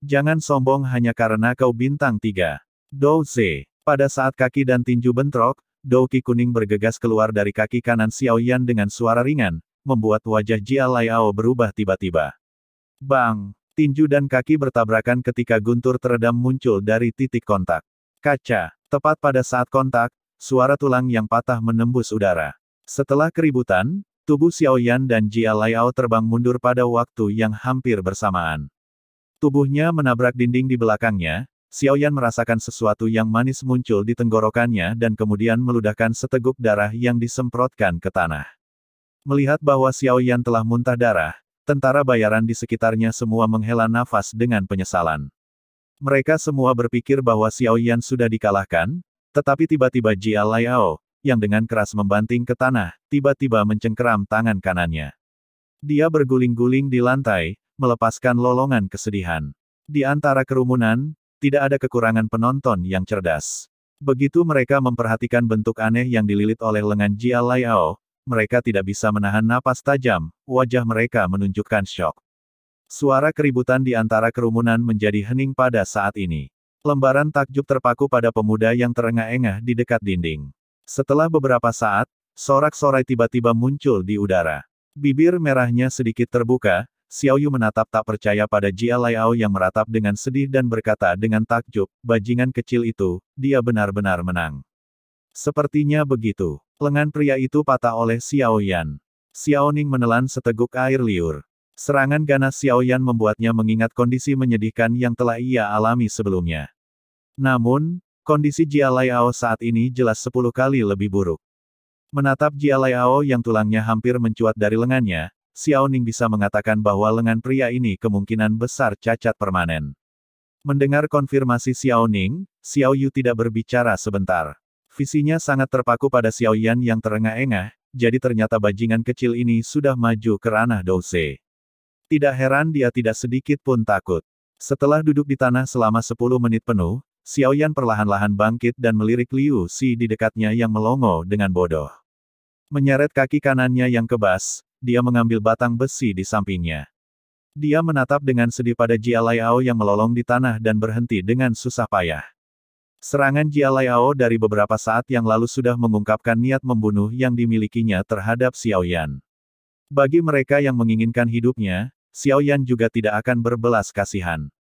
A: Jangan sombong hanya karena kau bintang 3. Dou Ze. Pada saat kaki dan tinju bentrok, douki kuning bergegas keluar dari kaki kanan Xiao Yan dengan suara ringan, membuat wajah Jia Laiao berubah tiba-tiba. Bang! Tinju dan kaki bertabrakan ketika guntur teredam muncul dari titik kontak. Kaca! Tepat pada saat kontak, suara tulang yang patah menembus udara. Setelah keributan, tubuh Xiao Yan dan Jia Laiao terbang mundur pada waktu yang hampir bersamaan. Tubuhnya menabrak dinding di belakangnya, Xiao Yan merasakan sesuatu yang manis muncul di tenggorokannya dan kemudian meludahkan seteguk darah yang disemprotkan ke tanah. Melihat bahwa Xiao Yan telah muntah darah, tentara bayaran di sekitarnya semua menghela nafas dengan penyesalan. Mereka semua berpikir bahwa Xiao Yan sudah dikalahkan, tetapi tiba-tiba Jia Laiao, yang dengan keras membanting ke tanah, tiba-tiba mencengkeram tangan kanannya. Dia berguling-guling di lantai, melepaskan lolongan kesedihan. Di antara kerumunan, tidak ada kekurangan penonton yang cerdas. Begitu mereka memperhatikan bentuk aneh yang dililit oleh lengan Jia Laiao, mereka tidak bisa menahan napas tajam, wajah mereka menunjukkan syok. Suara keributan di antara kerumunan menjadi hening pada saat ini. Lembaran takjub terpaku pada pemuda yang terengah-engah di dekat dinding. Setelah beberapa saat, sorak-sorai tiba-tiba muncul di udara. Bibir merahnya sedikit terbuka, Xiao Yu menatap tak percaya pada Jia Laiao yang meratap dengan sedih dan berkata dengan takjub, bajingan kecil itu, dia benar-benar menang. Sepertinya begitu. Lengan pria itu patah oleh Xiao Yan. Xiao Ning menelan seteguk air liur. Serangan ganas Xiao Yan membuatnya mengingat kondisi menyedihkan yang telah ia alami sebelumnya. Namun, kondisi Jia Laiao saat ini jelas 10 kali lebih buruk. Menatap Jia Laiao yang tulangnya hampir mencuat dari lengannya, Xiao Ning bisa mengatakan bahwa lengan pria ini kemungkinan besar cacat permanen. Mendengar konfirmasi Xiao Ning, Xiao Yu tidak berbicara sebentar. Visinya sangat terpaku pada Xiao Yan yang terengah-engah, jadi ternyata bajingan kecil ini sudah maju ke ranah Douse. Tidak heran dia tidak sedikit pun takut. Setelah duduk di tanah selama 10 menit penuh, Xiao Yan perlahan-lahan bangkit dan melirik Liu Xi di dekatnya yang melongo dengan bodoh. Menyeret kaki kanannya yang kebas, dia mengambil batang besi di sampingnya. Dia menatap dengan sedih pada Jia Laiao yang melolong di tanah dan berhenti dengan susah payah. Serangan Jia Laiao dari beberapa saat yang lalu sudah mengungkapkan niat membunuh yang dimilikinya terhadap Xiao Yan. Bagi mereka yang menginginkan hidupnya, Xiao Yan juga tidak akan berbelas kasihan.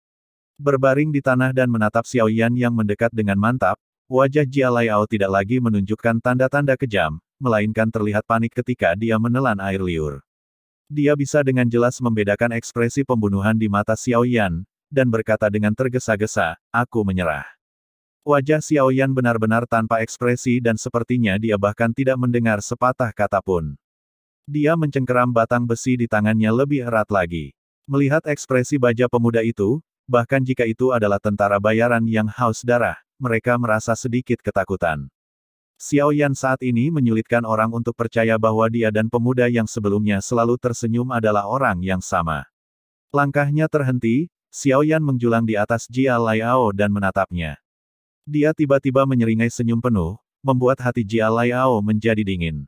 A: Berbaring di tanah dan menatap Xiao Yan yang mendekat dengan mantap, wajah Jia Laiao tidak lagi menunjukkan tanda-tanda kejam, melainkan terlihat panik ketika dia menelan air liur. Dia bisa dengan jelas membedakan ekspresi pembunuhan di mata Xiao Yan, dan berkata dengan tergesa-gesa, aku menyerah. Wajah Xiao Yan benar-benar tanpa ekspresi dan sepertinya dia bahkan tidak mendengar sepatah kata pun. Dia mencengkeram batang besi di tangannya lebih erat lagi. Melihat ekspresi baja pemuda itu, bahkan jika itu adalah tentara bayaran yang haus darah, mereka merasa sedikit ketakutan. Xiao Yan saat ini menyulitkan orang untuk percaya bahwa dia dan pemuda yang sebelumnya selalu tersenyum adalah orang yang sama. Langkahnya terhenti, Xiao Yan menjulang di atas Jia Laiao dan menatapnya. Dia tiba-tiba menyeringai senyum penuh, membuat hati Jia Laiao menjadi dingin.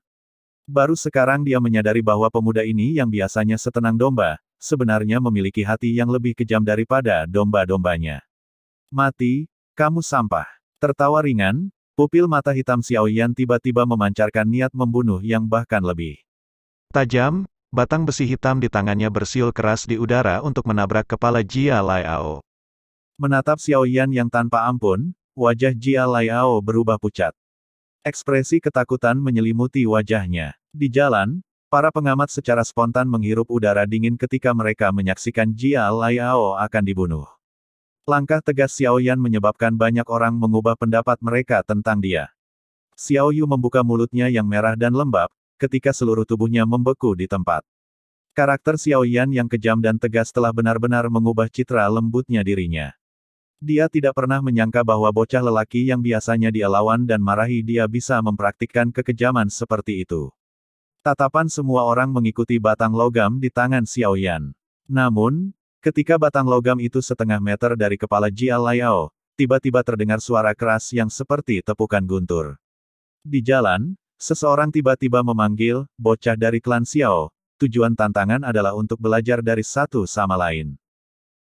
A: Baru sekarang dia menyadari bahwa pemuda ini yang biasanya setenang domba, sebenarnya memiliki hati yang lebih kejam daripada domba-dombanya. Mati, kamu sampah. Tertawa ringan, pupil mata hitam Xiao Yan tiba-tiba memancarkan niat membunuh yang bahkan lebih
B: Tajam, batang besi hitam di tangannya bersiul keras di udara untuk menabrak kepala Jia Laiao.
A: Menatap Xiao Yan yang tanpa ampun, wajah Jia Laiao berubah pucat. Ekspresi ketakutan menyelimuti wajahnya. Di jalan, para pengamat secara spontan menghirup udara dingin ketika mereka menyaksikan Jia Laiao akan dibunuh. Langkah tegas Xiao Yan menyebabkan banyak orang mengubah pendapat mereka tentang dia. Xiao Yu membuka mulutnya yang merah dan lembab, ketika seluruh tubuhnya membeku di tempat. Karakter Xiao Yan yang kejam dan tegas telah benar-benar mengubah citra lembutnya dirinya. Dia tidak pernah menyangka bahwa bocah lelaki yang biasanya dia lawan dan marahi dia bisa mempraktikkan kekejaman seperti itu. Tatapan semua orang mengikuti batang logam di tangan Xiao Yan. Namun, ketika batang logam itu setengah meter dari kepala Jia Laiao, tiba-tiba terdengar suara keras yang seperti tepukan guntur. Di jalan, seseorang tiba-tiba memanggil, bocah dari klan Xiao, tujuan tantangan adalah untuk belajar dari satu sama lain.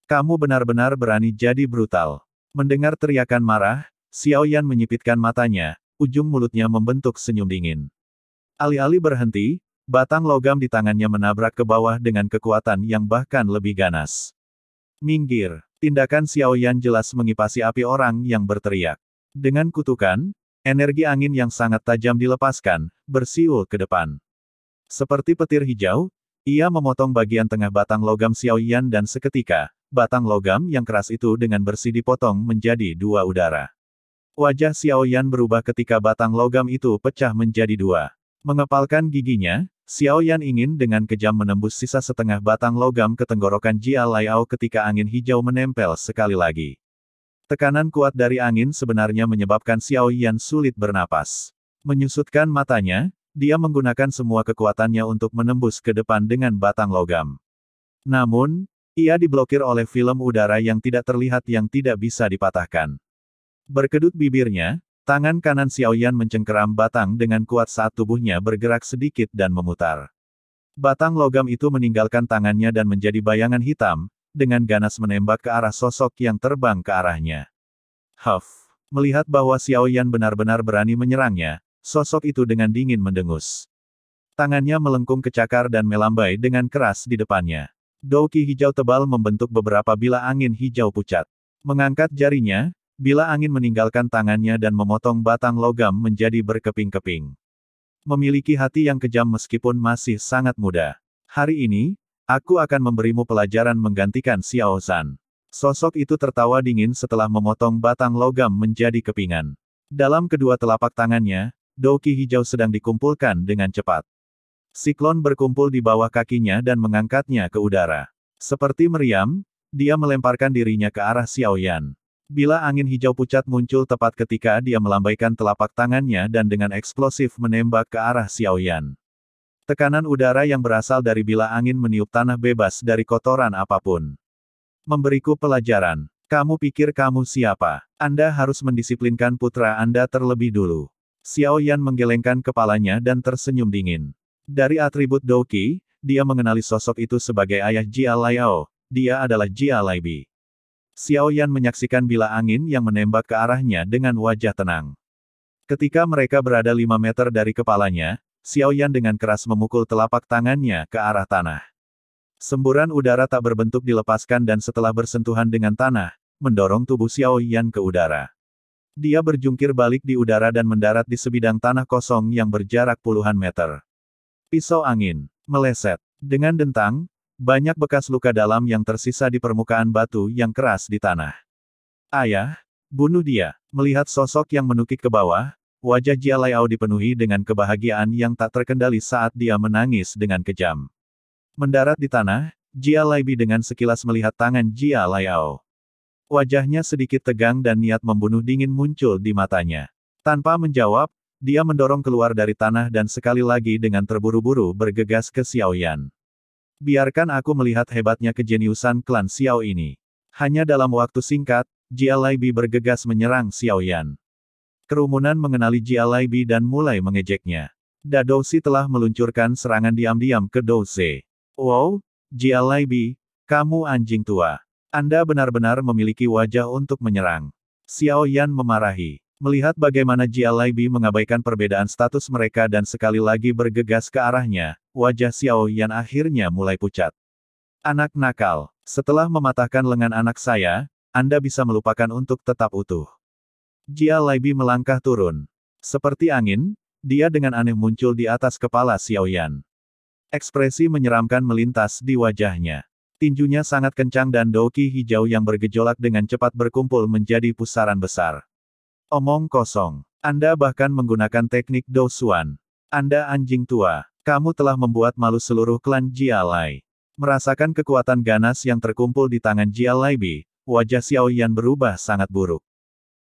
A: Kamu benar-benar berani jadi brutal. Mendengar teriakan marah, Xiao Yan menyipitkan matanya, ujung mulutnya membentuk senyum dingin. Alih-alih berhenti, batang logam di tangannya menabrak ke bawah dengan kekuatan yang bahkan lebih ganas. Minggir, tindakan Xiao Yan jelas mengipasi api orang yang berteriak. Dengan kutukan, energi angin yang sangat tajam dilepaskan, bersiul ke depan. Seperti petir hijau, ia memotong bagian tengah batang logam Xiao Yan dan seketika, batang logam yang keras itu dengan bersih dipotong menjadi dua udara. Wajah Xiao Yan berubah ketika batang logam itu pecah menjadi dua. Mengepalkan giginya, Xiao Yan ingin dengan kejam menembus sisa setengah batang logam ke tenggorokan Jia Laiao ketika angin hijau menempel sekali lagi. Tekanan kuat dari angin sebenarnya menyebabkan Xiao Yan sulit bernapas. Menyusutkan matanya, dia menggunakan semua kekuatannya untuk menembus ke depan dengan batang logam. Namun, ia diblokir oleh film udara yang tidak terlihat yang tidak bisa dipatahkan. Berkedut bibirnya, tangan kanan Xiao Yan mencengkeram batang dengan kuat saat tubuhnya bergerak sedikit dan memutar. Batang logam itu meninggalkan tangannya dan menjadi bayangan hitam, dengan ganas menembak ke arah sosok yang terbang ke arahnya. Huff! Melihat bahwa Xiao Yan benar-benar berani menyerangnya, sosok itu dengan dingin mendengus. Tangannya melengkung ke cakar dan melambai dengan keras di depannya. Douki hijau tebal membentuk beberapa bila angin hijau pucat. Mengangkat jarinya, bila angin meninggalkan tangannya dan memotong batang logam menjadi berkeping-keping. Memiliki hati yang kejam meskipun masih sangat muda. Hari ini, aku akan memberimu pelajaran menggantikan Xiao Zhan. Sosok itu tertawa dingin setelah memotong batang logam menjadi kepingan. Dalam kedua telapak tangannya, douki hijau sedang dikumpulkan dengan cepat. Siklon berkumpul di bawah kakinya dan mengangkatnya ke udara. Seperti meriam, dia melemparkan dirinya ke arah Xiao Yan. Bila angin hijau pucat muncul tepat ketika dia melambaikan telapak tangannya dan dengan eksplosif menembak ke arah Xiao Yan. Tekanan udara yang berasal dari bila angin meniup tanah bebas dari kotoran apapun. Memberiku pelajaran. Kamu pikir kamu siapa? Anda harus mendisiplinkan putra Anda terlebih dulu. Xiao Yan menggelengkan kepalanya dan tersenyum dingin. Dari atribut Douki, dia mengenali sosok itu sebagai ayah Jia Laiao. Dia adalah Jia Laibi. Xiao Yan menyaksikan bila angin yang menembak ke arahnya dengan wajah tenang. Ketika mereka berada 5 meter dari kepalanya, Xiao Yan dengan keras memukul telapak tangannya ke arah tanah. Semburan udara tak berbentuk dilepaskan dan setelah bersentuhan dengan tanah, mendorong tubuh Xiao Yan ke udara. Dia berjungkir balik di udara dan mendarat di sebidang tanah kosong yang berjarak puluhan meter. Pisau angin meleset. Dengan dentang, banyak bekas luka dalam yang tersisa di permukaan batu yang keras di tanah. Ayah, bunuh dia. Melihat sosok yang menukik ke bawah, wajah Jia Laiao dipenuhi dengan kebahagiaan yang tak terkendali saat dia menangis dengan kejam. Mendarat di tanah, Jia Laibi dengan sekilas melihat tangan Jia Laiao. Wajahnya sedikit tegang dan niat membunuh dingin muncul di matanya. Tanpa menjawab, dia mendorong keluar dari tanah dan sekali lagi dengan terburu-buru bergegas ke Xiao Yan. Biarkan aku melihat hebatnya kejeniusan klan Xiao ini. Hanya dalam waktu singkat, Jia Laibi bergegas menyerang Xiao Yan. Kerumunan mengenali Jia Laibi dan mulai mengejeknya. Da Douzi telah meluncurkan serangan diam-diam ke Douzi. Wow, Jia Laibi, kamu anjing tua. Anda benar-benar memiliki wajah untuk menyerang. Xiao Yan memarahi. Melihat bagaimana Jia Laibi mengabaikan perbedaan status mereka dan sekali lagi bergegas ke arahnya, wajah Xiao Yan akhirnya mulai pucat. Anak nakal, setelah mematahkan lengan anak saya, Anda bisa melupakan untuk tetap utuh. Jia Laibi melangkah turun. Seperti angin, dia dengan aneh muncul di atas kepala Xiao Yan. Ekspresi menyeramkan melintas di wajahnya. Tinjunya sangat kencang dan douki hijau yang bergejolak dengan cepat berkumpul menjadi pusaran besar. Omong kosong. Anda bahkan menggunakan teknik Dou Xuan. Anda anjing tua. Kamu telah membuat malu seluruh klan Jia Lai. Merasakan kekuatan ganas yang terkumpul di tangan Jia Laibi, wajah Xiao Yan berubah sangat buruk.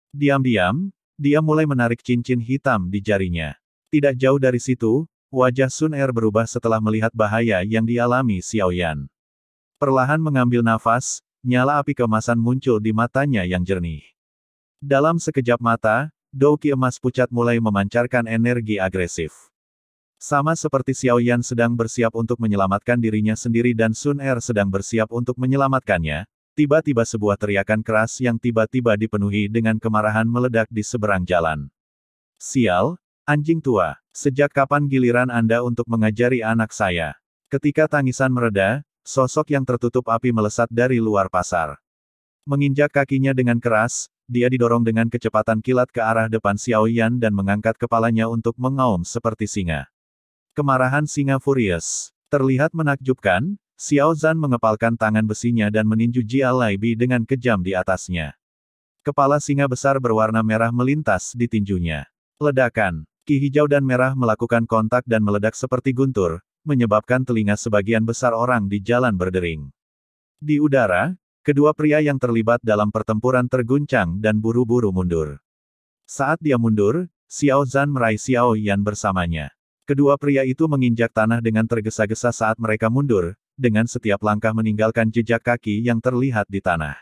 A: Diam-diam, dia mulai menarik cincin hitam di jarinya. Tidak jauh dari situ, wajah Sun Er berubah setelah melihat bahaya yang dialami Xiao Yan. Perlahan mengambil nafas, nyala api keemasan muncul di matanya yang jernih. Dalam sekejap mata, douki emas pucat mulai memancarkan energi agresif. Sama seperti Xiao Yan sedang bersiap untuk menyelamatkan dirinya sendiri dan Sun Er sedang bersiap untuk menyelamatkannya, tiba-tiba sebuah teriakan keras yang tiba-tiba dipenuhi dengan kemarahan meledak di seberang jalan. Sial, anjing tua, sejak kapan giliran Anda untuk mengajari anak saya? Ketika tangisan mereda, sosok yang tertutup api melesat dari luar pasar. Menginjak kakinya dengan keras, dia didorong dengan kecepatan kilat ke arah depan Xiao Yan dan mengangkat kepalanya untuk mengaum seperti singa. Kemarahan singa furious. Terlihat menakjubkan, Xiao Zhan mengepalkan tangan besinya dan meninju Jia Laibi dengan kejam di atasnya. Kepala singa besar berwarna merah melintas di tinjunya. Ledakan, ki hijau dan merah melakukan kontak dan meledak seperti guntur, menyebabkan telinga sebagian besar orang di jalan berdering. Di udara, kedua pria yang terlibat dalam pertempuran terguncang dan buru-buru mundur. Saat dia mundur, Xiao Zhan meraih Xiao Yan bersamanya. Kedua pria itu menginjak tanah dengan tergesa-gesa saat mereka mundur, dengan setiap langkah meninggalkan jejak kaki yang terlihat di tanah.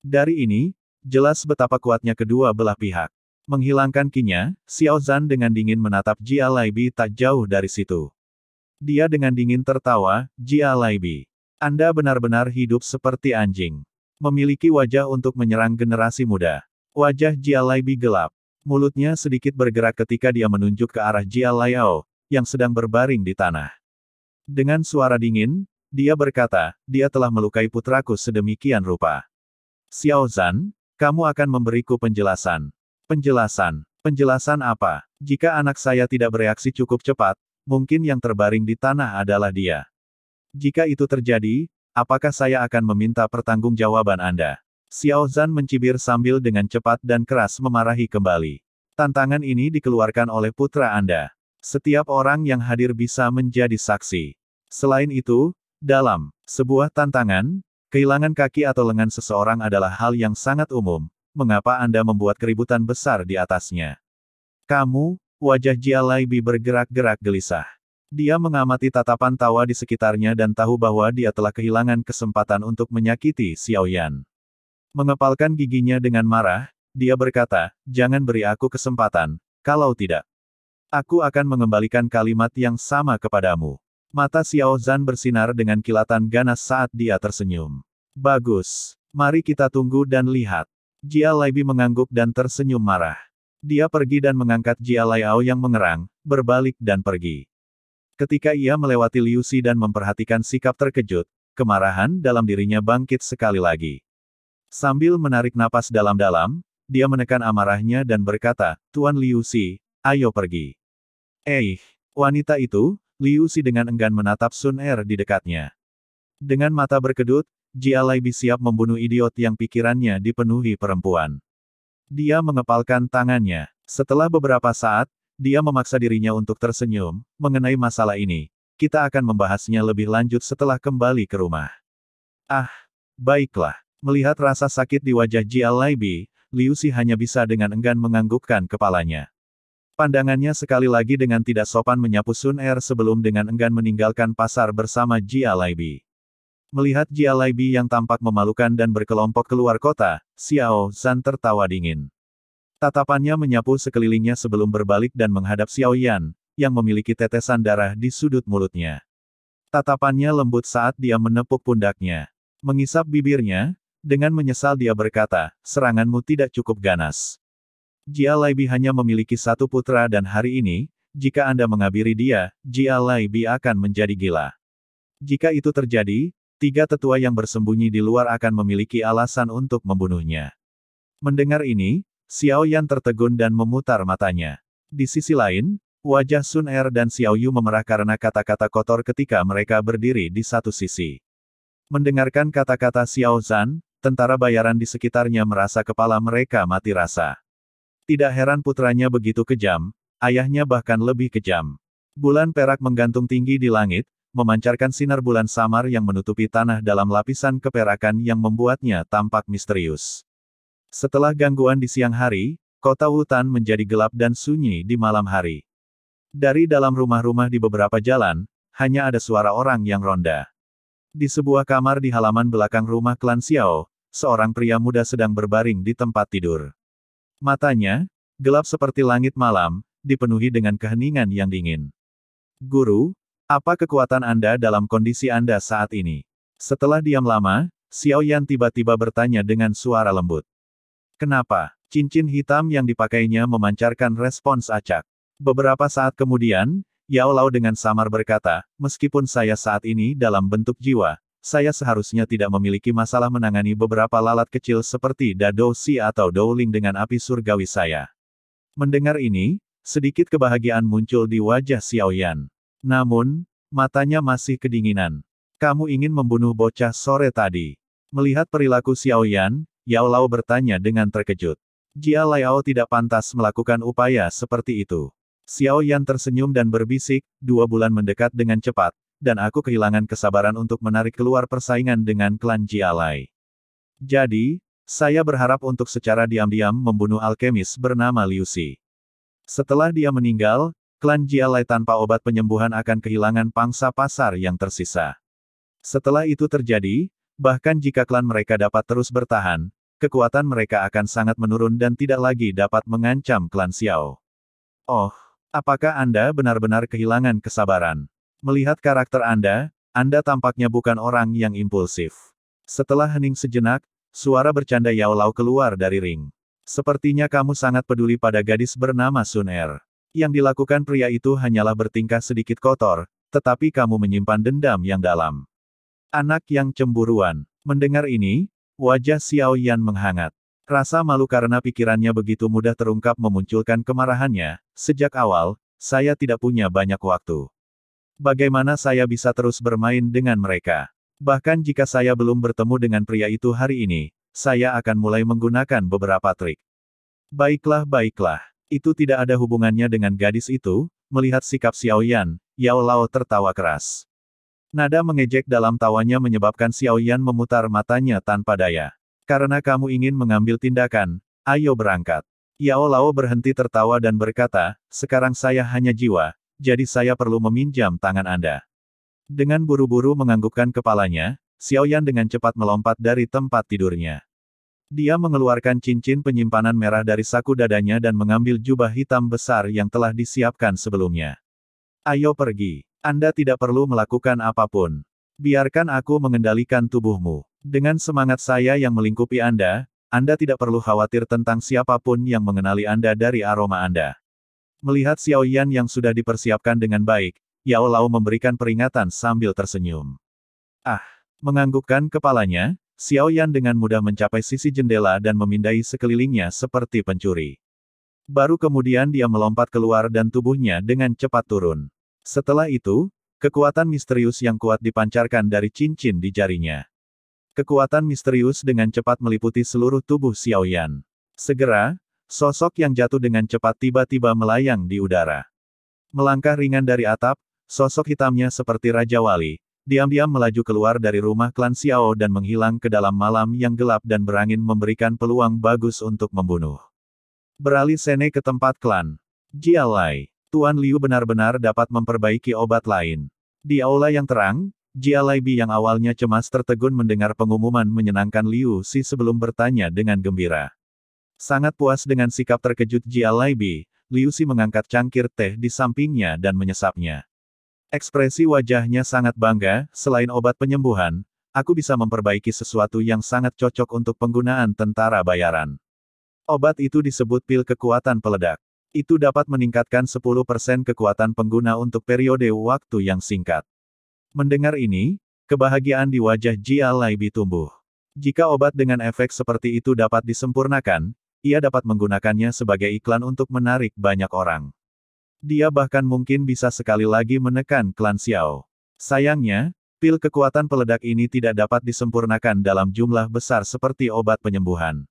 A: Dari ini, jelas betapa kuatnya kedua belah pihak. Menghilangkan kinya, Xiao Zhan dengan dingin menatap Jia Laibi tak jauh dari situ. Dia dengan dingin tertawa, Jia Laibi. Anda benar-benar hidup seperti anjing. Memiliki wajah untuk menyerang generasi muda. Wajah Jia Laibi gelap. Mulutnya sedikit bergerak ketika dia menunjuk ke arah Jia Laiao, yang sedang berbaring di tanah. Dengan suara dingin, dia berkata, dia telah melukai putraku sedemikian rupa. Xiao Zhan, kamu akan memberiku penjelasan. Penjelasan? Penjelasan apa? Jika anak saya tidak bereaksi cukup cepat, mungkin yang terbaring di tanah adalah dia. Jika itu terjadi, apakah saya akan meminta pertanggungjawaban Anda? Xiao Zhan mencibir sambil dengan cepat dan keras memarahi kembali. Tantangan ini dikeluarkan oleh putra Anda. Setiap orang yang hadir bisa menjadi saksi. Selain itu, dalam sebuah tantangan, kehilangan kaki atau lengan seseorang adalah hal yang sangat umum. Mengapa Anda membuat keributan besar di atasnya? Kamu, wajah Jia Laibi bergerak-gerak gelisah. Dia mengamati tatapan tawa di sekitarnya dan tahu bahwa dia telah kehilangan kesempatan untuk menyakiti Xiao Yan. Mengepalkan giginya dengan marah, dia berkata, jangan beri aku kesempatan, kalau tidak, aku akan mengembalikan kalimat yang sama kepadamu. Mata Xiao Zhan bersinar dengan kilatan ganas saat dia tersenyum. Bagus. Mari kita tunggu dan lihat. Jia Laibi mengangguk dan tersenyum marah. Dia pergi dan mengangkat Jia Laiao yang mengerang, berbalik dan pergi. Ketika ia melewati Liu Xi dan memperhatikan sikap terkejut, kemarahan dalam dirinya bangkit sekali lagi. Sambil menarik napas dalam-dalam, dia menekan amarahnya dan berkata, Tuan Liu Xi, ayo pergi. Wanita itu, Liu Xi dengan enggan menatap Sun Er di dekatnya. Dengan mata berkedut, Jia Laibi siap membunuh idiot yang pikirannya dipenuhi perempuan. Dia mengepalkan tangannya. Setelah beberapa saat, dia memaksa dirinya untuk tersenyum. Mengenai masalah ini, kita akan membahasnya lebih lanjut setelah kembali ke rumah. Baiklah. Melihat rasa sakit di wajah Jia Laibi, Liu Xi hanya bisa dengan enggan menganggukkan kepalanya. Pandangannya sekali lagi dengan tidak sopan menyapu Sun Er sebelum dengan enggan meninggalkan pasar bersama Jia Laibi. Melihat Jia Laibi yang tampak memalukan dan berkelompok keluar kota, Xiao Zhan tertawa dingin. Tatapannya menyapu sekelilingnya sebelum berbalik dan menghadap Xiao Yan, yang memiliki tetesan darah di sudut mulutnya. Tatapannya lembut saat dia menepuk pundaknya. Mengisap bibirnya, dengan menyesal dia berkata, seranganmu tidak cukup ganas. Jia Laibi hanya memiliki satu putra dan hari ini, jika Anda menghabiri dia, Jia Laibi akan menjadi gila. Jika itu terjadi, 3 tetua yang bersembunyi di luar akan memiliki alasan untuk membunuhnya. Mendengar ini, Xiao Yan tertegun dan memutar matanya. Di sisi lain, wajah Sun Er dan Xiao Yu memerah karena kata-kata kotor ketika mereka berdiri di satu sisi. Mendengarkan kata-kata Xiao Zhan, tentara bayaran di sekitarnya merasa kepala mereka mati rasa. Tidak heran putranya begitu kejam, ayahnya bahkan lebih kejam. Bulan perak menggantung tinggi di langit, memancarkan sinar bulan samar yang menutupi tanah dalam lapisan keperakan yang membuatnya tampak misterius. Setelah gangguan di siang hari, kota Wutan menjadi gelap dan sunyi di malam hari. Dari dalam rumah-rumah di beberapa jalan, hanya ada suara orang yang ronda. Di sebuah kamar di halaman belakang rumah klan Xiao, seorang pria muda sedang berbaring di tempat tidur. Matanya, gelap seperti langit malam, dipenuhi dengan keheningan yang dingin. Guru, apa kekuatan Anda dalam kondisi Anda saat ini? Setelah diam lama, Xiao Yan tiba-tiba bertanya dengan suara lembut. Kenapa? Cincin hitam yang dipakainya memancarkan respons acak. Beberapa saat kemudian, Yao Lao dengan samar berkata, meskipun saya saat ini dalam bentuk jiwa, saya seharusnya tidak memiliki masalah menangani beberapa lalat kecil seperti Dado Si atau Douling dengan api surgawi saya. Mendengar ini, sedikit kebahagiaan muncul di wajah Xiao Yan. Namun, matanya masih kedinginan. Kamu ingin membunuh bocah sore tadi. Melihat perilaku Xiao Yan, Yao Lao bertanya dengan terkejut. Jia Liao tidak pantas melakukan upaya seperti itu. Xiao Yan tersenyum dan berbisik, 2 bulan mendekat dengan cepat, dan aku kehilangan kesabaran untuk menarik keluar persaingan dengan klan Jia Lai. Jadi, saya berharap untuk secara diam-diam membunuh alkemis bernama Liu Si. Setelah dia meninggal, klan Jia Lai tanpa obat penyembuhan akan kehilangan pangsa pasar yang tersisa. Setelah itu terjadi, bahkan jika klan mereka dapat terus bertahan, kekuatan mereka akan sangat menurun dan tidak lagi dapat mengancam klan Xiao. Oh, apakah Anda benar-benar kehilangan kesabaran? Melihat karakter Anda tampaknya bukan orang yang impulsif. Setelah hening sejenak, suara bercanda Yao Lao keluar dari ring. Sepertinya kamu sangat peduli pada gadis bernama Sun Er. Yang dilakukan pria itu hanyalah bertingkah sedikit kotor, tetapi kamu menyimpan dendam yang dalam. Anak yang cemburuan. Mendengar ini, wajah Xiao Yan menghangat. Rasa malu karena pikirannya begitu mudah terungkap memunculkan kemarahannya. Sejak awal, saya tidak punya banyak waktu. Bagaimana saya bisa terus bermain dengan mereka? Bahkan jika saya belum bertemu dengan pria itu hari ini, saya akan mulai menggunakan beberapa trik. Baiklah. Itu tidak ada hubungannya dengan gadis itu. Melihat sikap Xiao Yan, Yao Lao tertawa keras. Nada mengejek dalam tawanya menyebabkan Xiao Yan memutar matanya tanpa daya. Karena kamu ingin mengambil tindakan, ayo berangkat. Yao Lao berhenti tertawa dan berkata, sekarang saya hanya jiwa, jadi saya perlu meminjam tangan Anda. Dengan buru-buru menganggukkan kepalanya, Xiao Yan dengan cepat melompat dari tempat tidurnya. Dia mengeluarkan cincin penyimpanan merah dari saku dadanya dan mengambil jubah hitam besar yang telah disiapkan sebelumnya. Ayo pergi. Anda tidak perlu melakukan apapun. Biarkan aku mengendalikan tubuhmu. Dengan semangat saya yang melingkupi Anda tidak perlu khawatir tentang siapapun yang mengenali Anda dari aroma Anda. Melihat Xiao Yan yang sudah dipersiapkan dengan baik, Yao Lao memberikan peringatan sambil tersenyum. Menganggukkan kepalanya, Xiao Yan dengan mudah mencapai sisi jendela dan memindai sekelilingnya seperti pencuri. Baru kemudian dia melompat keluar dan tubuhnya dengan cepat turun. Setelah itu, kekuatan misterius yang kuat dipancarkan dari cincin di jarinya. Kekuatan misterius dengan cepat meliputi seluruh tubuh Xiao Yan. Segera, sosok yang jatuh dengan cepat tiba-tiba melayang di udara. Melangkah ringan dari atap, sosok hitamnya seperti Raja Wali, diam-diam melaju keluar dari rumah klan Xiao dan menghilang ke dalam malam yang gelap dan berangin memberikan peluang bagus untuk membunuh. Beralih Sene ke tempat klan Jia Lai. Tuan Liu benar-benar dapat memperbaiki obat lain. Di aula yang terang, Jia Lai Bi yang awalnya cemas tertegun mendengar pengumuman menyenangkan Liu Si sebelum bertanya dengan gembira. Sangat puas dengan sikap terkejut Jia Lai Bi, Liu Si mengangkat cangkir teh di sampingnya dan menyesapnya. Ekspresi wajahnya sangat bangga, selain obat penyembuhan, aku bisa memperbaiki sesuatu yang sangat cocok untuk penggunaan tentara bayaran. Obat itu disebut pil kekuatan peledak. Itu dapat meningkatkan 10% kekuatan pengguna untuk periode waktu yang singkat. Mendengar ini, kebahagiaan di wajah Jia Lai Bi tumbuh. Jika obat dengan efek seperti itu dapat disempurnakan, ia dapat menggunakannya sebagai iklan untuk menarik banyak orang. Dia bahkan mungkin bisa sekali lagi menekan klan Xiao. Sayangnya, pil kekuatan peledak ini tidak dapat disempurnakan dalam jumlah besar seperti obat penyembuhan.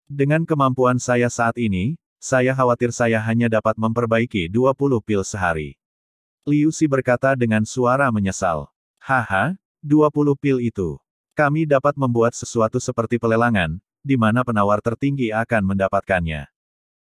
A: Dengan kemampuan saya saat ini, saya khawatir saya hanya dapat memperbaiki 20 pil sehari. Liu Si berkata dengan suara menyesal. Haha, 20 pil itu. Kami dapat membuat sesuatu seperti pelelangan, di mana penawar tertinggi akan mendapatkannya.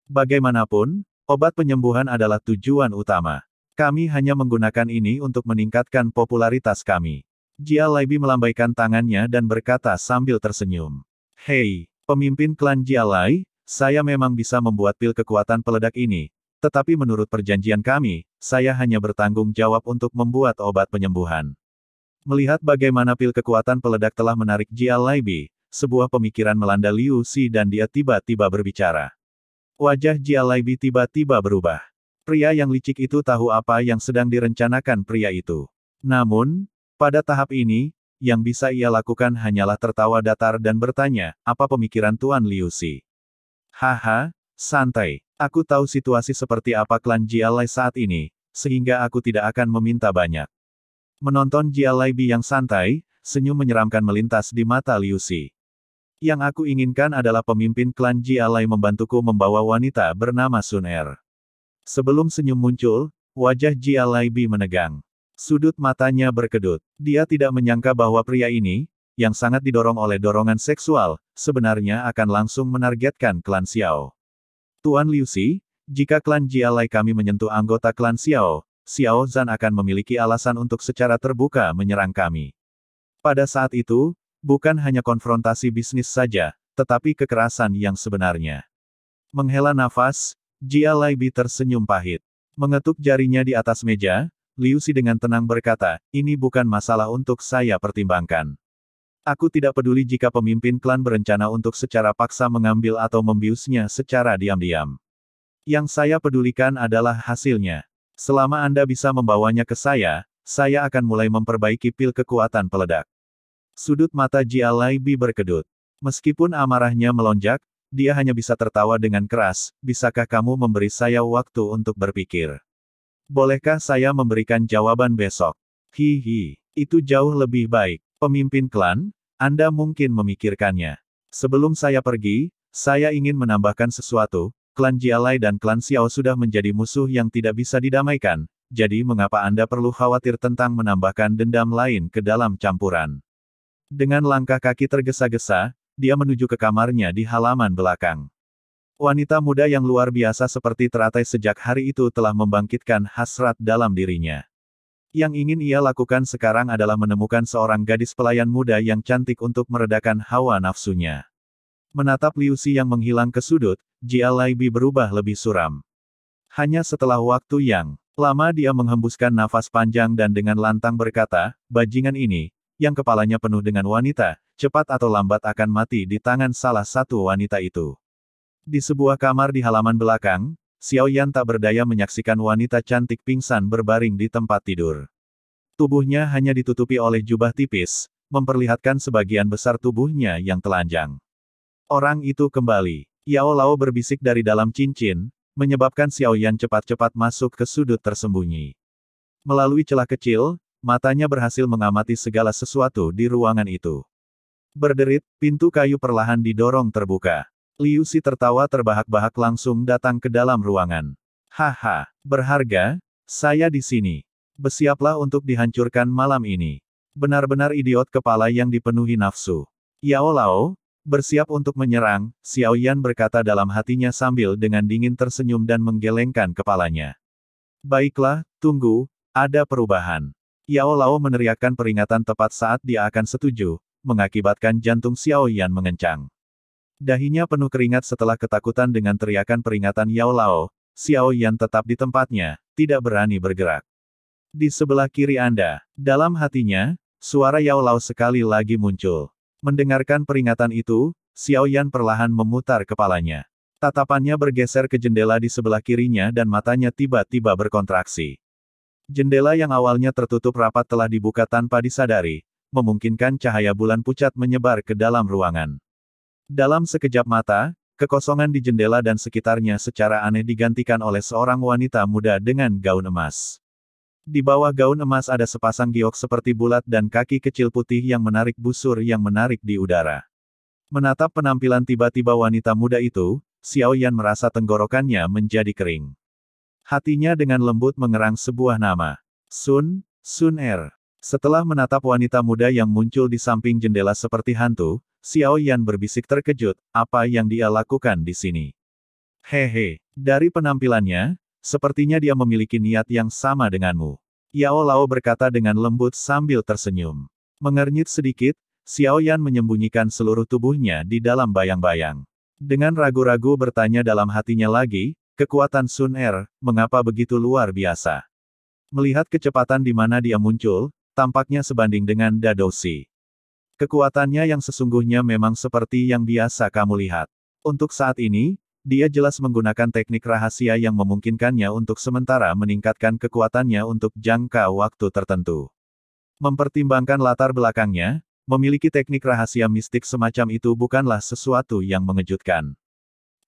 A: Bagaimanapun, obat penyembuhan adalah tujuan utama. Kami hanya menggunakan ini untuk meningkatkan popularitas kami. Jia Lai Bi melambaikan tangannya dan berkata sambil tersenyum. Hei, pemimpin klan Jia Lai, saya memang bisa membuat pil kekuatan peledak ini, tetapi menurut perjanjian kami, saya hanya bertanggung jawab untuk membuat obat penyembuhan. Melihat bagaimana pil kekuatan peledak telah menarik Jia Lai Bi, sebuah pemikiran melanda Liu Si dan dia tiba-tiba berbicara. Wajah Jia Lai Bi tiba-tiba berubah. Pria yang licik itu tahu apa yang sedang direncanakan pria itu. Namun, pada tahap ini, yang bisa ia lakukan hanyalah tertawa datar dan bertanya, apa pemikiran Tuan Liu Si? Haha, santai. Aku tahu situasi seperti apa klan Jia Lai saat ini, sehingga aku tidak akan meminta banyak. Menonton Jia Laibi yang santai, senyum menyeramkan melintas di mata Liu Si. Yang aku inginkan adalah pemimpin klan Jia Lai membantuku membawa wanita bernama Sun Er. Sebelum senyum muncul, wajah Jia Laibi menegang. Sudut matanya berkedut. Dia tidak menyangka bahwa pria ini, yang sangat didorong oleh dorongan seksual, sebenarnya akan langsung menargetkan klan Xiao. Tuan Liu Si, jika klan Jia Lai kami menyentuh anggota klan Xiao, Xiao Zhan akan memiliki alasan untuk secara terbuka menyerang kami. Pada saat itu, bukan hanya konfrontasi bisnis saja, tetapi kekerasan yang sebenarnya. Menghela nafas, Jia Laibi tersenyum pahit. Mengetuk jarinya di atas meja, Liu Si dengan tenang berkata, ini bukan masalah untuk saya pertimbangkan. Aku tidak peduli jika pemimpin klan berencana untuk secara paksa mengambil atau membiusnya secara diam-diam. Yang saya pedulikan adalah hasilnya. Selama Anda bisa membawanya ke saya akan mulai memperbaiki pil kekuatan peledak. Sudut mata Jia Laibi berkedut. Meskipun amarahnya melonjak, dia hanya bisa tertawa dengan keras, bisakah kamu memberi saya waktu untuk berpikir? Bolehkah saya memberikan jawaban besok? Hihi, itu jauh lebih baik. Pemimpin klan, Anda mungkin memikirkannya. Sebelum saya pergi, saya ingin menambahkan sesuatu. Klan Jia Lai dan klan Xiao sudah menjadi musuh yang tidak bisa didamaikan, jadi mengapa Anda perlu khawatir tentang menambahkan dendam lain ke dalam campuran? Dengan langkah kaki tergesa-gesa, dia menuju ke kamarnya di halaman belakang. Wanita muda yang luar biasa seperti teratai sejak hari itu telah membangkitkan hasrat dalam dirinya. Yang ingin ia lakukan sekarang adalah menemukan seorang gadis pelayan muda yang cantik untuk meredakan hawa nafsunya. Menatap Liu Si yang menghilang ke sudut, Jia Laibi berubah lebih suram. Hanya setelah waktu yang lama dia menghembuskan nafas panjang dan dengan lantang berkata, bajingan ini, yang kepalanya penuh dengan wanita, cepat atau lambat akan mati di tangan salah satu wanita itu. Di sebuah kamar di halaman belakang, Xiao Yan tak berdaya menyaksikan wanita cantik pingsan berbaring di tempat tidur. Tubuhnya hanya ditutupi oleh jubah tipis, memperlihatkan sebagian besar tubuhnya yang telanjang. Orang itu kembali. Yao Lao berbisik dari dalam cincin, menyebabkan Xiao Yan cepat-cepat masuk ke sudut tersembunyi. Melalui celah kecil, matanya berhasil mengamati segala sesuatu di ruangan itu. Berderit, pintu kayu perlahan didorong terbuka. Liu Si tertawa terbahak-bahak langsung datang ke dalam ruangan. Haha, berharga, saya di sini. Bersiaplah untuk dihancurkan malam ini. Benar-benar idiot kepala yang dipenuhi nafsu. Yao Lao, bersiap untuk menyerang, Xiao Yan berkata dalam hatinya sambil dengan dingin tersenyum dan menggelengkan kepalanya. Baiklah, tunggu, ada perubahan. Yao Lao meneriakkan peringatan tepat saat dia akan setuju, mengakibatkan jantung Xiao Yan mengencang. Dahinya penuh keringat setelah ketakutan dengan teriakan peringatan Yao Lao, Xiao Yan tetap di tempatnya, tidak berani bergerak. Di sebelah kiri Anda, dalam hatinya, suara Yao Lao sekali lagi muncul. Mendengarkan peringatan itu, Xiao Yan perlahan memutar kepalanya. Tatapannya bergeser ke jendela di sebelah kirinya dan matanya tiba-tiba berkontraksi. Jendela yang awalnya tertutup rapat telah dibuka tanpa disadari, memungkinkan cahaya bulan pucat menyebar ke dalam ruangan. Dalam sekejap mata, kekosongan di jendela dan sekitarnya secara aneh digantikan oleh seorang wanita muda dengan gaun emas. Di bawah gaun emas ada sepasang giok seperti bulat dan kaki kecil putih yang menarik busur yang menarik di udara. Menatap penampilan tiba-tiba wanita muda itu, Xiao Yan merasa tenggorokannya menjadi kering. Hatinya dengan lembut mengerang sebuah nama. Sun Er. Setelah menatap wanita muda yang muncul di samping jendela seperti hantu, Xiao Yan berbisik terkejut, apa yang dia lakukan di sini? Hehe, dari penampilannya, sepertinya dia memiliki niat yang sama denganmu. Yao Lao berkata dengan lembut sambil tersenyum. Mengernyit sedikit, Xiao Yan menyembunyikan seluruh tubuhnya di dalam bayang-bayang. Dengan ragu-ragu bertanya dalam hatinya lagi, kekuatan Sun Er, mengapa begitu luar biasa? Melihat kecepatan di mana dia muncul, tampaknya sebanding dengan Dadoshi. Kekuatannya yang sesungguhnya memang seperti yang biasa kamu lihat. Untuk saat ini, dia jelas menggunakan teknik rahasia yang memungkinkannya untuk sementara meningkatkan kekuatannya untuk jangka waktu tertentu. Mempertimbangkan latar belakangnya, memiliki teknik rahasia mistik semacam itu bukanlah sesuatu yang mengejutkan.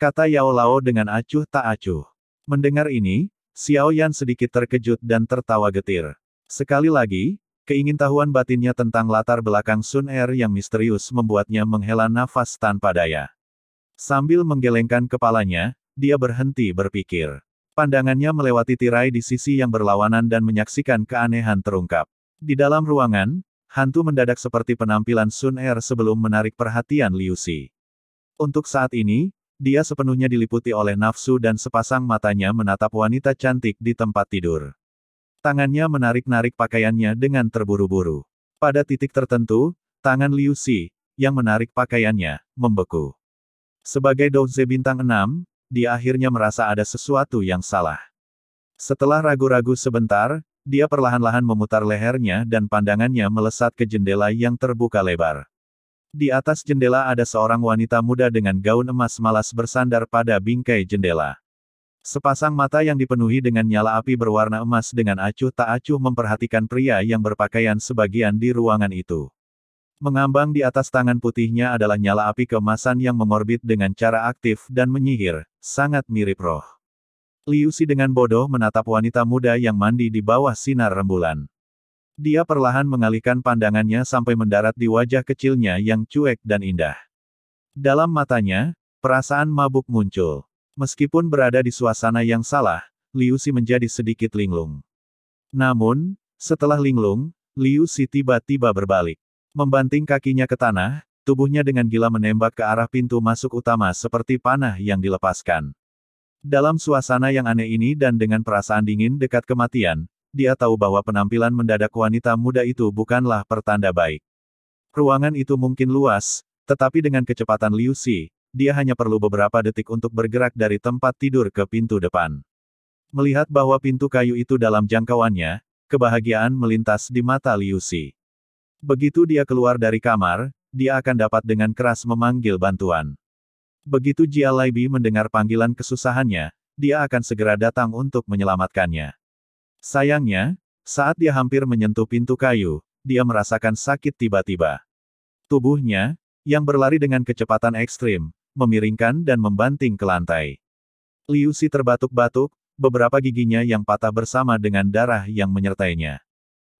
A: Kata Yao Lao dengan acuh tak acuh. Mendengar ini, Xiao Yan sedikit terkejut dan tertawa getir. Sekali lagi, Keingintahuan batinnya tentang latar belakang Sun Er yang misterius membuatnya menghela nafas tanpa daya. Sambil menggelengkan kepalanya, dia berhenti berpikir. Pandangannya melewati tirai di sisi yang berlawanan dan menyaksikan keanehan terungkap. Di dalam ruangan, hantu mendadak seperti penampilan Sun Er sebelum menarik perhatian Liu Si. Untuk saat ini, dia sepenuhnya diliputi oleh nafsu dan sepasang matanya menatap wanita cantik di tempat tidur. Tangannya menarik-narik pakaiannya dengan terburu-buru. Pada titik tertentu, tangan Liu Si, yang menarik pakaiannya, membeku. Sebagai Douje bintang 6, dia akhirnya merasa ada sesuatu yang salah. Setelah ragu-ragu sebentar, dia perlahan-lahan memutar lehernya dan pandangannya melesat ke jendela yang terbuka lebar. Di atas jendela ada seorang wanita muda dengan gaun emas malas bersandar pada bingkai jendela. Sepasang mata yang dipenuhi dengan nyala api berwarna emas dengan acuh tak acuh memperhatikan pria yang berpakaian sebagian di ruangan itu. Mengambang di atas tangan putihnya adalah nyala api keemasan yang mengorbit dengan cara aktif dan menyihir, sangat mirip roh. Liu Si dengan bodoh menatap wanita muda yang mandi di bawah sinar rembulan. Dia perlahan mengalihkan pandangannya sampai mendarat di wajah kecilnya yang cuek dan indah. Dalam matanya, perasaan mabuk muncul. Meskipun berada di suasana yang salah, Liu Si menjadi sedikit linglung. Namun, setelah linglung, Liu Si tiba-tiba berbalik. Membanting kakinya ke tanah, tubuhnya dengan gila menembak ke arah pintu masuk utama seperti panah yang dilepaskan. Dalam suasana yang aneh ini dan dengan perasaan dingin dekat kematian, dia tahu bahwa penampilan mendadak wanita muda itu bukanlah pertanda baik. Ruangan itu mungkin luas, tetapi dengan kecepatan Liu Si, dia hanya perlu beberapa detik untuk bergerak dari tempat tidur ke pintu depan. Melihat bahwa pintu kayu itu dalam jangkauannya, kebahagiaan melintas di mata Liu Si. Begitu dia keluar dari kamar, dia akan dapat dengan keras memanggil bantuan. Begitu Jia Laibi mendengar panggilan kesusahannya, dia akan segera datang untuk menyelamatkannya. Sayangnya, saat dia hampir menyentuh pintu kayu, dia merasakan sakit tiba-tiba. Tubuhnya, yang berlari dengan kecepatan ekstrim, memiringkan dan membanting ke lantai. Liu Si terbatuk-batuk, beberapa giginya yang patah bersama dengan darah yang menyertainya.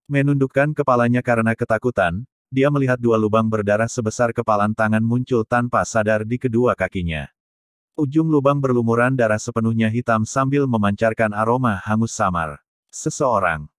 A: Menundukkan kepalanya karena ketakutan, dia melihat dua lubang berdarah sebesar kepalan tangan muncul tanpa sadar di kedua kakinya. Ujung lubang berlumuran darah sepenuhnya hitam sambil memancarkan aroma hangus samar.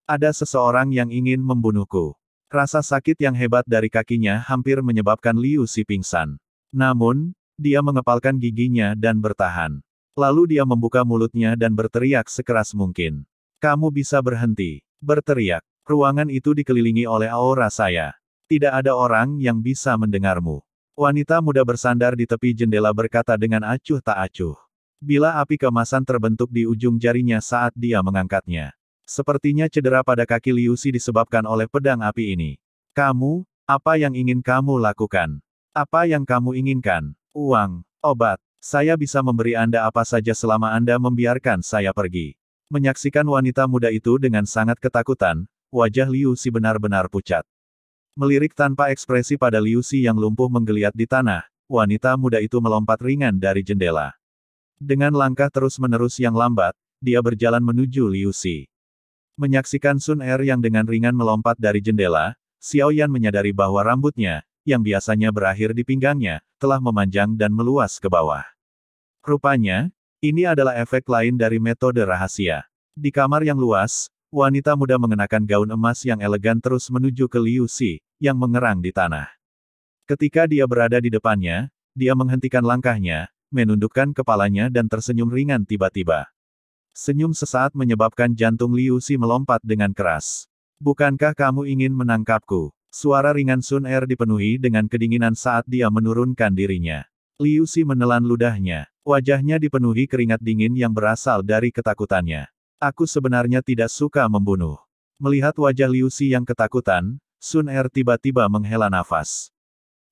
A: Ada seseorang yang ingin membunuhku. Rasa sakit yang hebat dari kakinya hampir menyebabkan Liu Si pingsan. Namun, dia mengepalkan giginya dan bertahan. Lalu dia membuka mulutnya dan berteriak sekeras mungkin. Kamu bisa berhenti, berteriak. Ruangan itu dikelilingi oleh aura saya. Tidak ada orang yang bisa mendengarmu. Wanita muda bersandar di tepi jendela berkata dengan acuh tak acuh. Bila api keemasan terbentuk di ujung jarinya saat dia mengangkatnya. Sepertinya cedera pada kaki Liu Si disebabkan oleh pedang api ini. Kamu, apa yang ingin kamu lakukan? Apa yang kamu inginkan? Uang, obat. Saya bisa memberi Anda apa saja selama Anda membiarkan saya pergi. Menyaksikan wanita muda itu dengan sangat ketakutan, wajah Liu Si benar-benar pucat. Melirik tanpa ekspresi pada Liu Si yang lumpuh menggeliat di tanah, wanita muda itu melompat ringan dari jendela. Dengan langkah terus-menerus yang lambat, dia berjalan menuju Liu Si. Menyaksikan Sun Er yang dengan ringan melompat dari jendela, Xiao Yan menyadari bahwa rambutnya, yang biasanya berakhir di pinggangnya, telah memanjang dan meluas ke bawah. Rupanya, ini adalah efek lain dari metode rahasia. Di kamar yang luas, wanita muda mengenakan gaun emas yang elegan terus menuju ke Liu Si, yang mengerang di tanah. Ketika dia berada di depannya, dia menghentikan langkahnya, menundukkan kepalanya dan tersenyum ringan tiba-tiba. Senyum sesaat menyebabkan jantung Liu Si melompat dengan keras. Bukankah kamu ingin menangkapku? Suara ringan Sun Er dipenuhi dengan kedinginan saat dia menurunkan dirinya. Liu Si menelan ludahnya. Wajahnya dipenuhi keringat dingin yang berasal dari ketakutannya. Aku sebenarnya tidak suka membunuh. Melihat wajah Liu Si yang ketakutan, Sun Er tiba-tiba menghela nafas.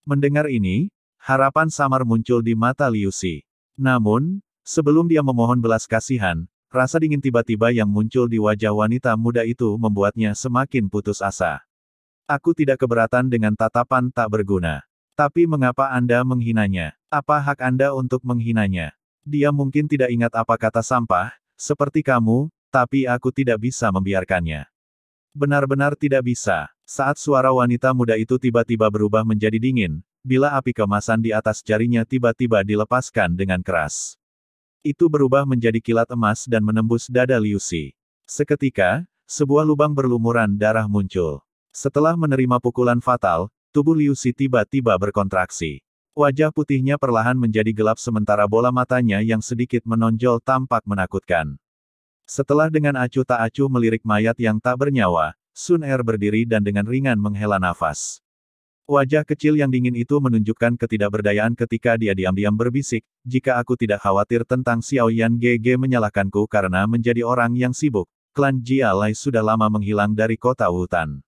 A: Mendengar ini, harapan samar muncul di mata Liu Si. Namun, sebelum dia memohon belas kasihan, rasa dingin tiba-tiba yang muncul di wajah wanita muda itu membuatnya semakin putus asa. Aku tidak keberatan dengan tatapan tak berguna. Tapi mengapa Anda menghinanya? Apa hak Anda untuk menghinanya? Dia mungkin tidak ingat apa kata sampah, seperti kamu, tapi aku tidak bisa membiarkannya. Benar-benar tidak bisa. Saat suara wanita muda itu tiba-tiba berubah menjadi dingin, bila api kemasan di atas jarinya tiba-tiba dilepaskan dengan keras. Itu berubah menjadi kilat emas dan menembus dada Liu Si. Seketika, sebuah lubang berlumuran darah muncul. Setelah menerima pukulan fatal, tubuh Liu Si tiba-tiba berkontraksi. Wajah putihnya perlahan menjadi gelap sementara bola matanya yang sedikit menonjol tampak menakutkan. Setelah dengan acuh tak acuh melirik mayat yang tak bernyawa, Sun Er berdiri dan dengan ringan menghela nafas. Wajah kecil yang dingin itu menunjukkan ketidakberdayaan ketika dia diam-diam berbisik, jika aku tidak khawatir tentang Xiao Yan GG menyalahkanku karena menjadi orang yang sibuk, klan Jia Lai sudah lama menghilang dari kota Wutan.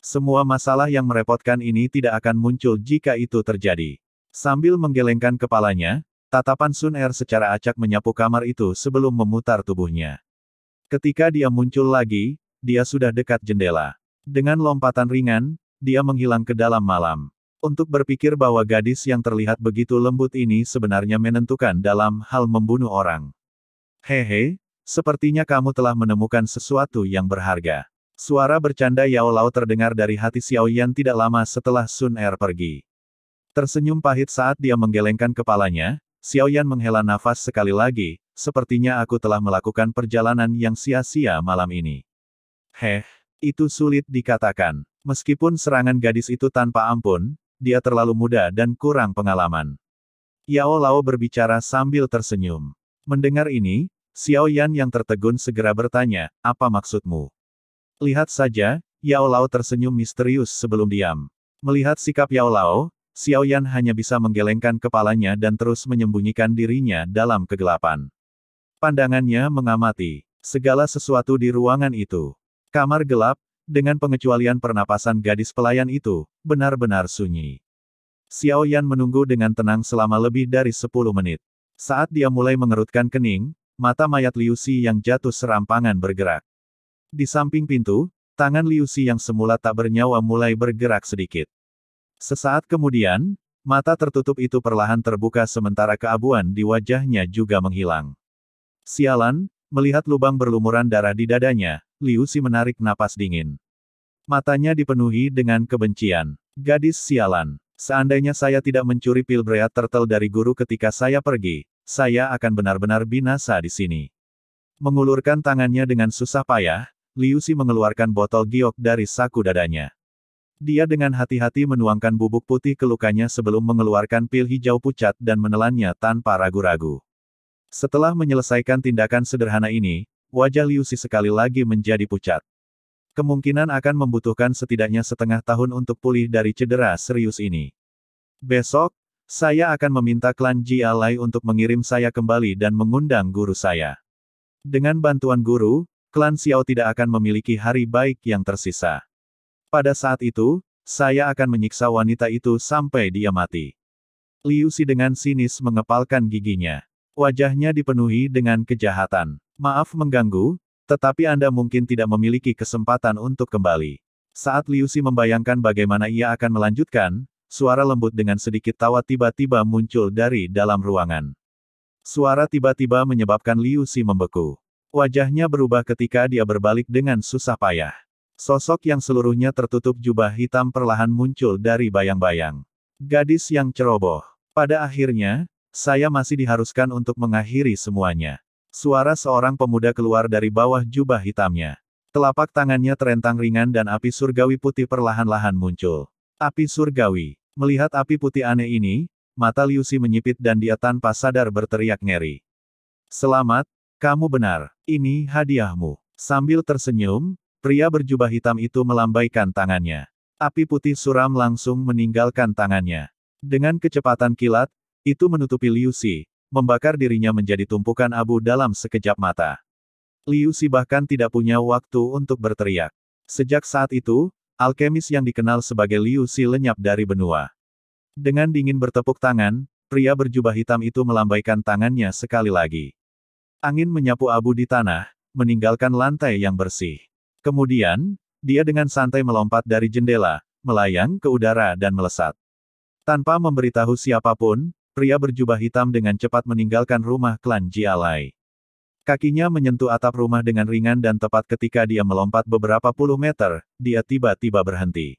A: Semua masalah yang merepotkan ini tidak akan muncul jika itu terjadi. Sambil menggelengkan kepalanya, tatapan Sun Er secara acak menyapu kamar itu sebelum memutar tubuhnya. Ketika dia muncul lagi, dia sudah dekat jendela. Dengan lompatan ringan, dia menghilang ke dalam malam. Untuk berpikir bahwa gadis yang terlihat begitu lembut ini sebenarnya menentukan dalam hal membunuh orang. Hehe, sepertinya kamu telah menemukan sesuatu yang berharga. Suara bercanda Yao Lao terdengar dari hati Xiao Yan tidak lama setelah Sun Er pergi. Tersenyum pahit saat dia menggelengkan kepalanya, Xiao Yan menghela nafas sekali lagi, sepertinya aku telah melakukan perjalanan yang sia-sia malam ini. Itu sulit dikatakan. Meskipun serangan gadis itu tanpa ampun, dia terlalu muda dan kurang pengalaman. Yao Lao berbicara sambil tersenyum. Mendengar ini, Xiao Yan yang tertegun segera bertanya, apa maksudmu? Lihat saja, Yao Lao tersenyum misterius sebelum diam. Melihat sikap Yao Lao, Xiao Yan hanya bisa menggelengkan kepalanya dan terus menyembunyikan dirinya dalam kegelapan. Pandangannya mengamati segala sesuatu di ruangan itu. Kamar gelap, dengan pengecualian pernapasan gadis pelayan itu, benar-benar sunyi. Xiao Yan menunggu dengan tenang selama lebih dari 10 menit. Saat dia mulai mengerutkan kening, mata mayat Liu Si yang jatuh serampangan bergerak. Di samping pintu, tangan Liu Si yang semula tak bernyawa mulai bergerak sedikit. Sesaat kemudian, mata tertutup itu perlahan terbuka sementara keabuan di wajahnya juga menghilang. Sialan, melihat lubang berlumuran darah di dadanya, Liu Si menarik napas dingin. Matanya dipenuhi dengan kebencian. Gadis sialan. Seandainya saya tidak mencuri pil Bread Turtle dari guru ketika saya pergi, saya akan benar-benar binasa di sini. Mengulurkan tangannya dengan susah payah, Liu Si mengeluarkan botol giok dari saku dadanya. Dia dengan hati-hati menuangkan bubuk putih ke lukanya sebelum mengeluarkan pil hijau pucat dan menelannya tanpa ragu-ragu. Setelah menyelesaikan tindakan sederhana ini, wajah Liu Si sekali lagi menjadi pucat. Kemungkinan akan membutuhkan setidaknya setengah tahun untuk pulih dari cedera serius ini. Besok, saya akan meminta klan Jia Lai untuk mengirim saya kembali dan mengundang guru saya. Dengan bantuan guru, klan Xiao tidak akan memiliki hari baik yang tersisa. Pada saat itu, saya akan menyiksa wanita itu sampai dia mati. Liu Si dengan sinis mengepalkan giginya. Wajahnya dipenuhi dengan kejahatan. Maaf mengganggu, tetapi Anda mungkin tidak memiliki kesempatan untuk kembali. Saat Liu Si membayangkan bagaimana ia akan melanjutkan, suara lembut dengan sedikit tawa tiba-tiba muncul dari dalam ruangan. Suara tiba-tiba menyebabkan Liu Si membeku. Wajahnya berubah ketika dia berbalik dengan susah payah. Sosok yang seluruhnya tertutup jubah hitam perlahan muncul dari bayang-bayang. Gadis yang ceroboh. Pada akhirnya, saya masih diharuskan untuk mengakhiri semuanya. Suara seorang pemuda keluar dari bawah jubah hitamnya. Telapak tangannya terentang ringan dan api surgawi putih perlahan-lahan muncul. Api surgawi. Melihat api putih aneh ini, mata Liu Si menyipit dan dia tanpa sadar berteriak ngeri. Selamat, kamu benar. Ini hadiahmu. Sambil tersenyum, pria berjubah hitam itu melambaikan tangannya. Api putih suram langsung meninggalkan tangannya. Dengan kecepatan kilat, itu menutupi Liu Si, membakar dirinya menjadi tumpukan abu dalam sekejap mata. Liu Si bahkan tidak punya waktu untuk berteriak. Sejak saat itu, alkemis yang dikenal sebagai Liu Si lenyap dari benua. Dengan dingin bertepuk tangan, pria berjubah hitam itu melambaikan tangannya sekali lagi. Angin menyapu abu di tanah, meninggalkan lantai yang bersih. Kemudian, dia dengan santai melompat dari jendela, melayang ke udara dan melesat. Tanpa memberitahu siapapun, pria berjubah hitam dengan cepat meninggalkan rumah klan Jia Lai. Kakinya menyentuh atap rumah dengan ringan dan tepat ketika dia melompat beberapa puluh meter, dia tiba-tiba berhenti.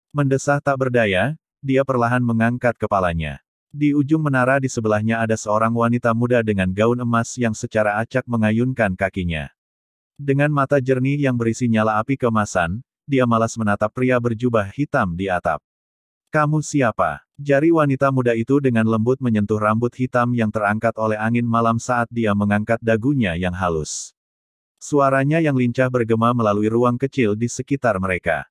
A: Mendesah tak berdaya, dia perlahan mengangkat kepalanya. Di ujung menara di sebelahnya ada seorang wanita muda dengan gaun emas yang secara acak mengayunkan kakinya. Dengan mata jernih yang berisi nyala api keemasan, dia malas menatap pria berjubah hitam di atap. "Kamu siapa?" Jari wanita muda itu dengan lembut menyentuh rambut hitam yang terangkat oleh angin malam saat dia mengangkat dagunya yang halus. Suaranya yang lincah bergema melalui ruang kecil di sekitar mereka.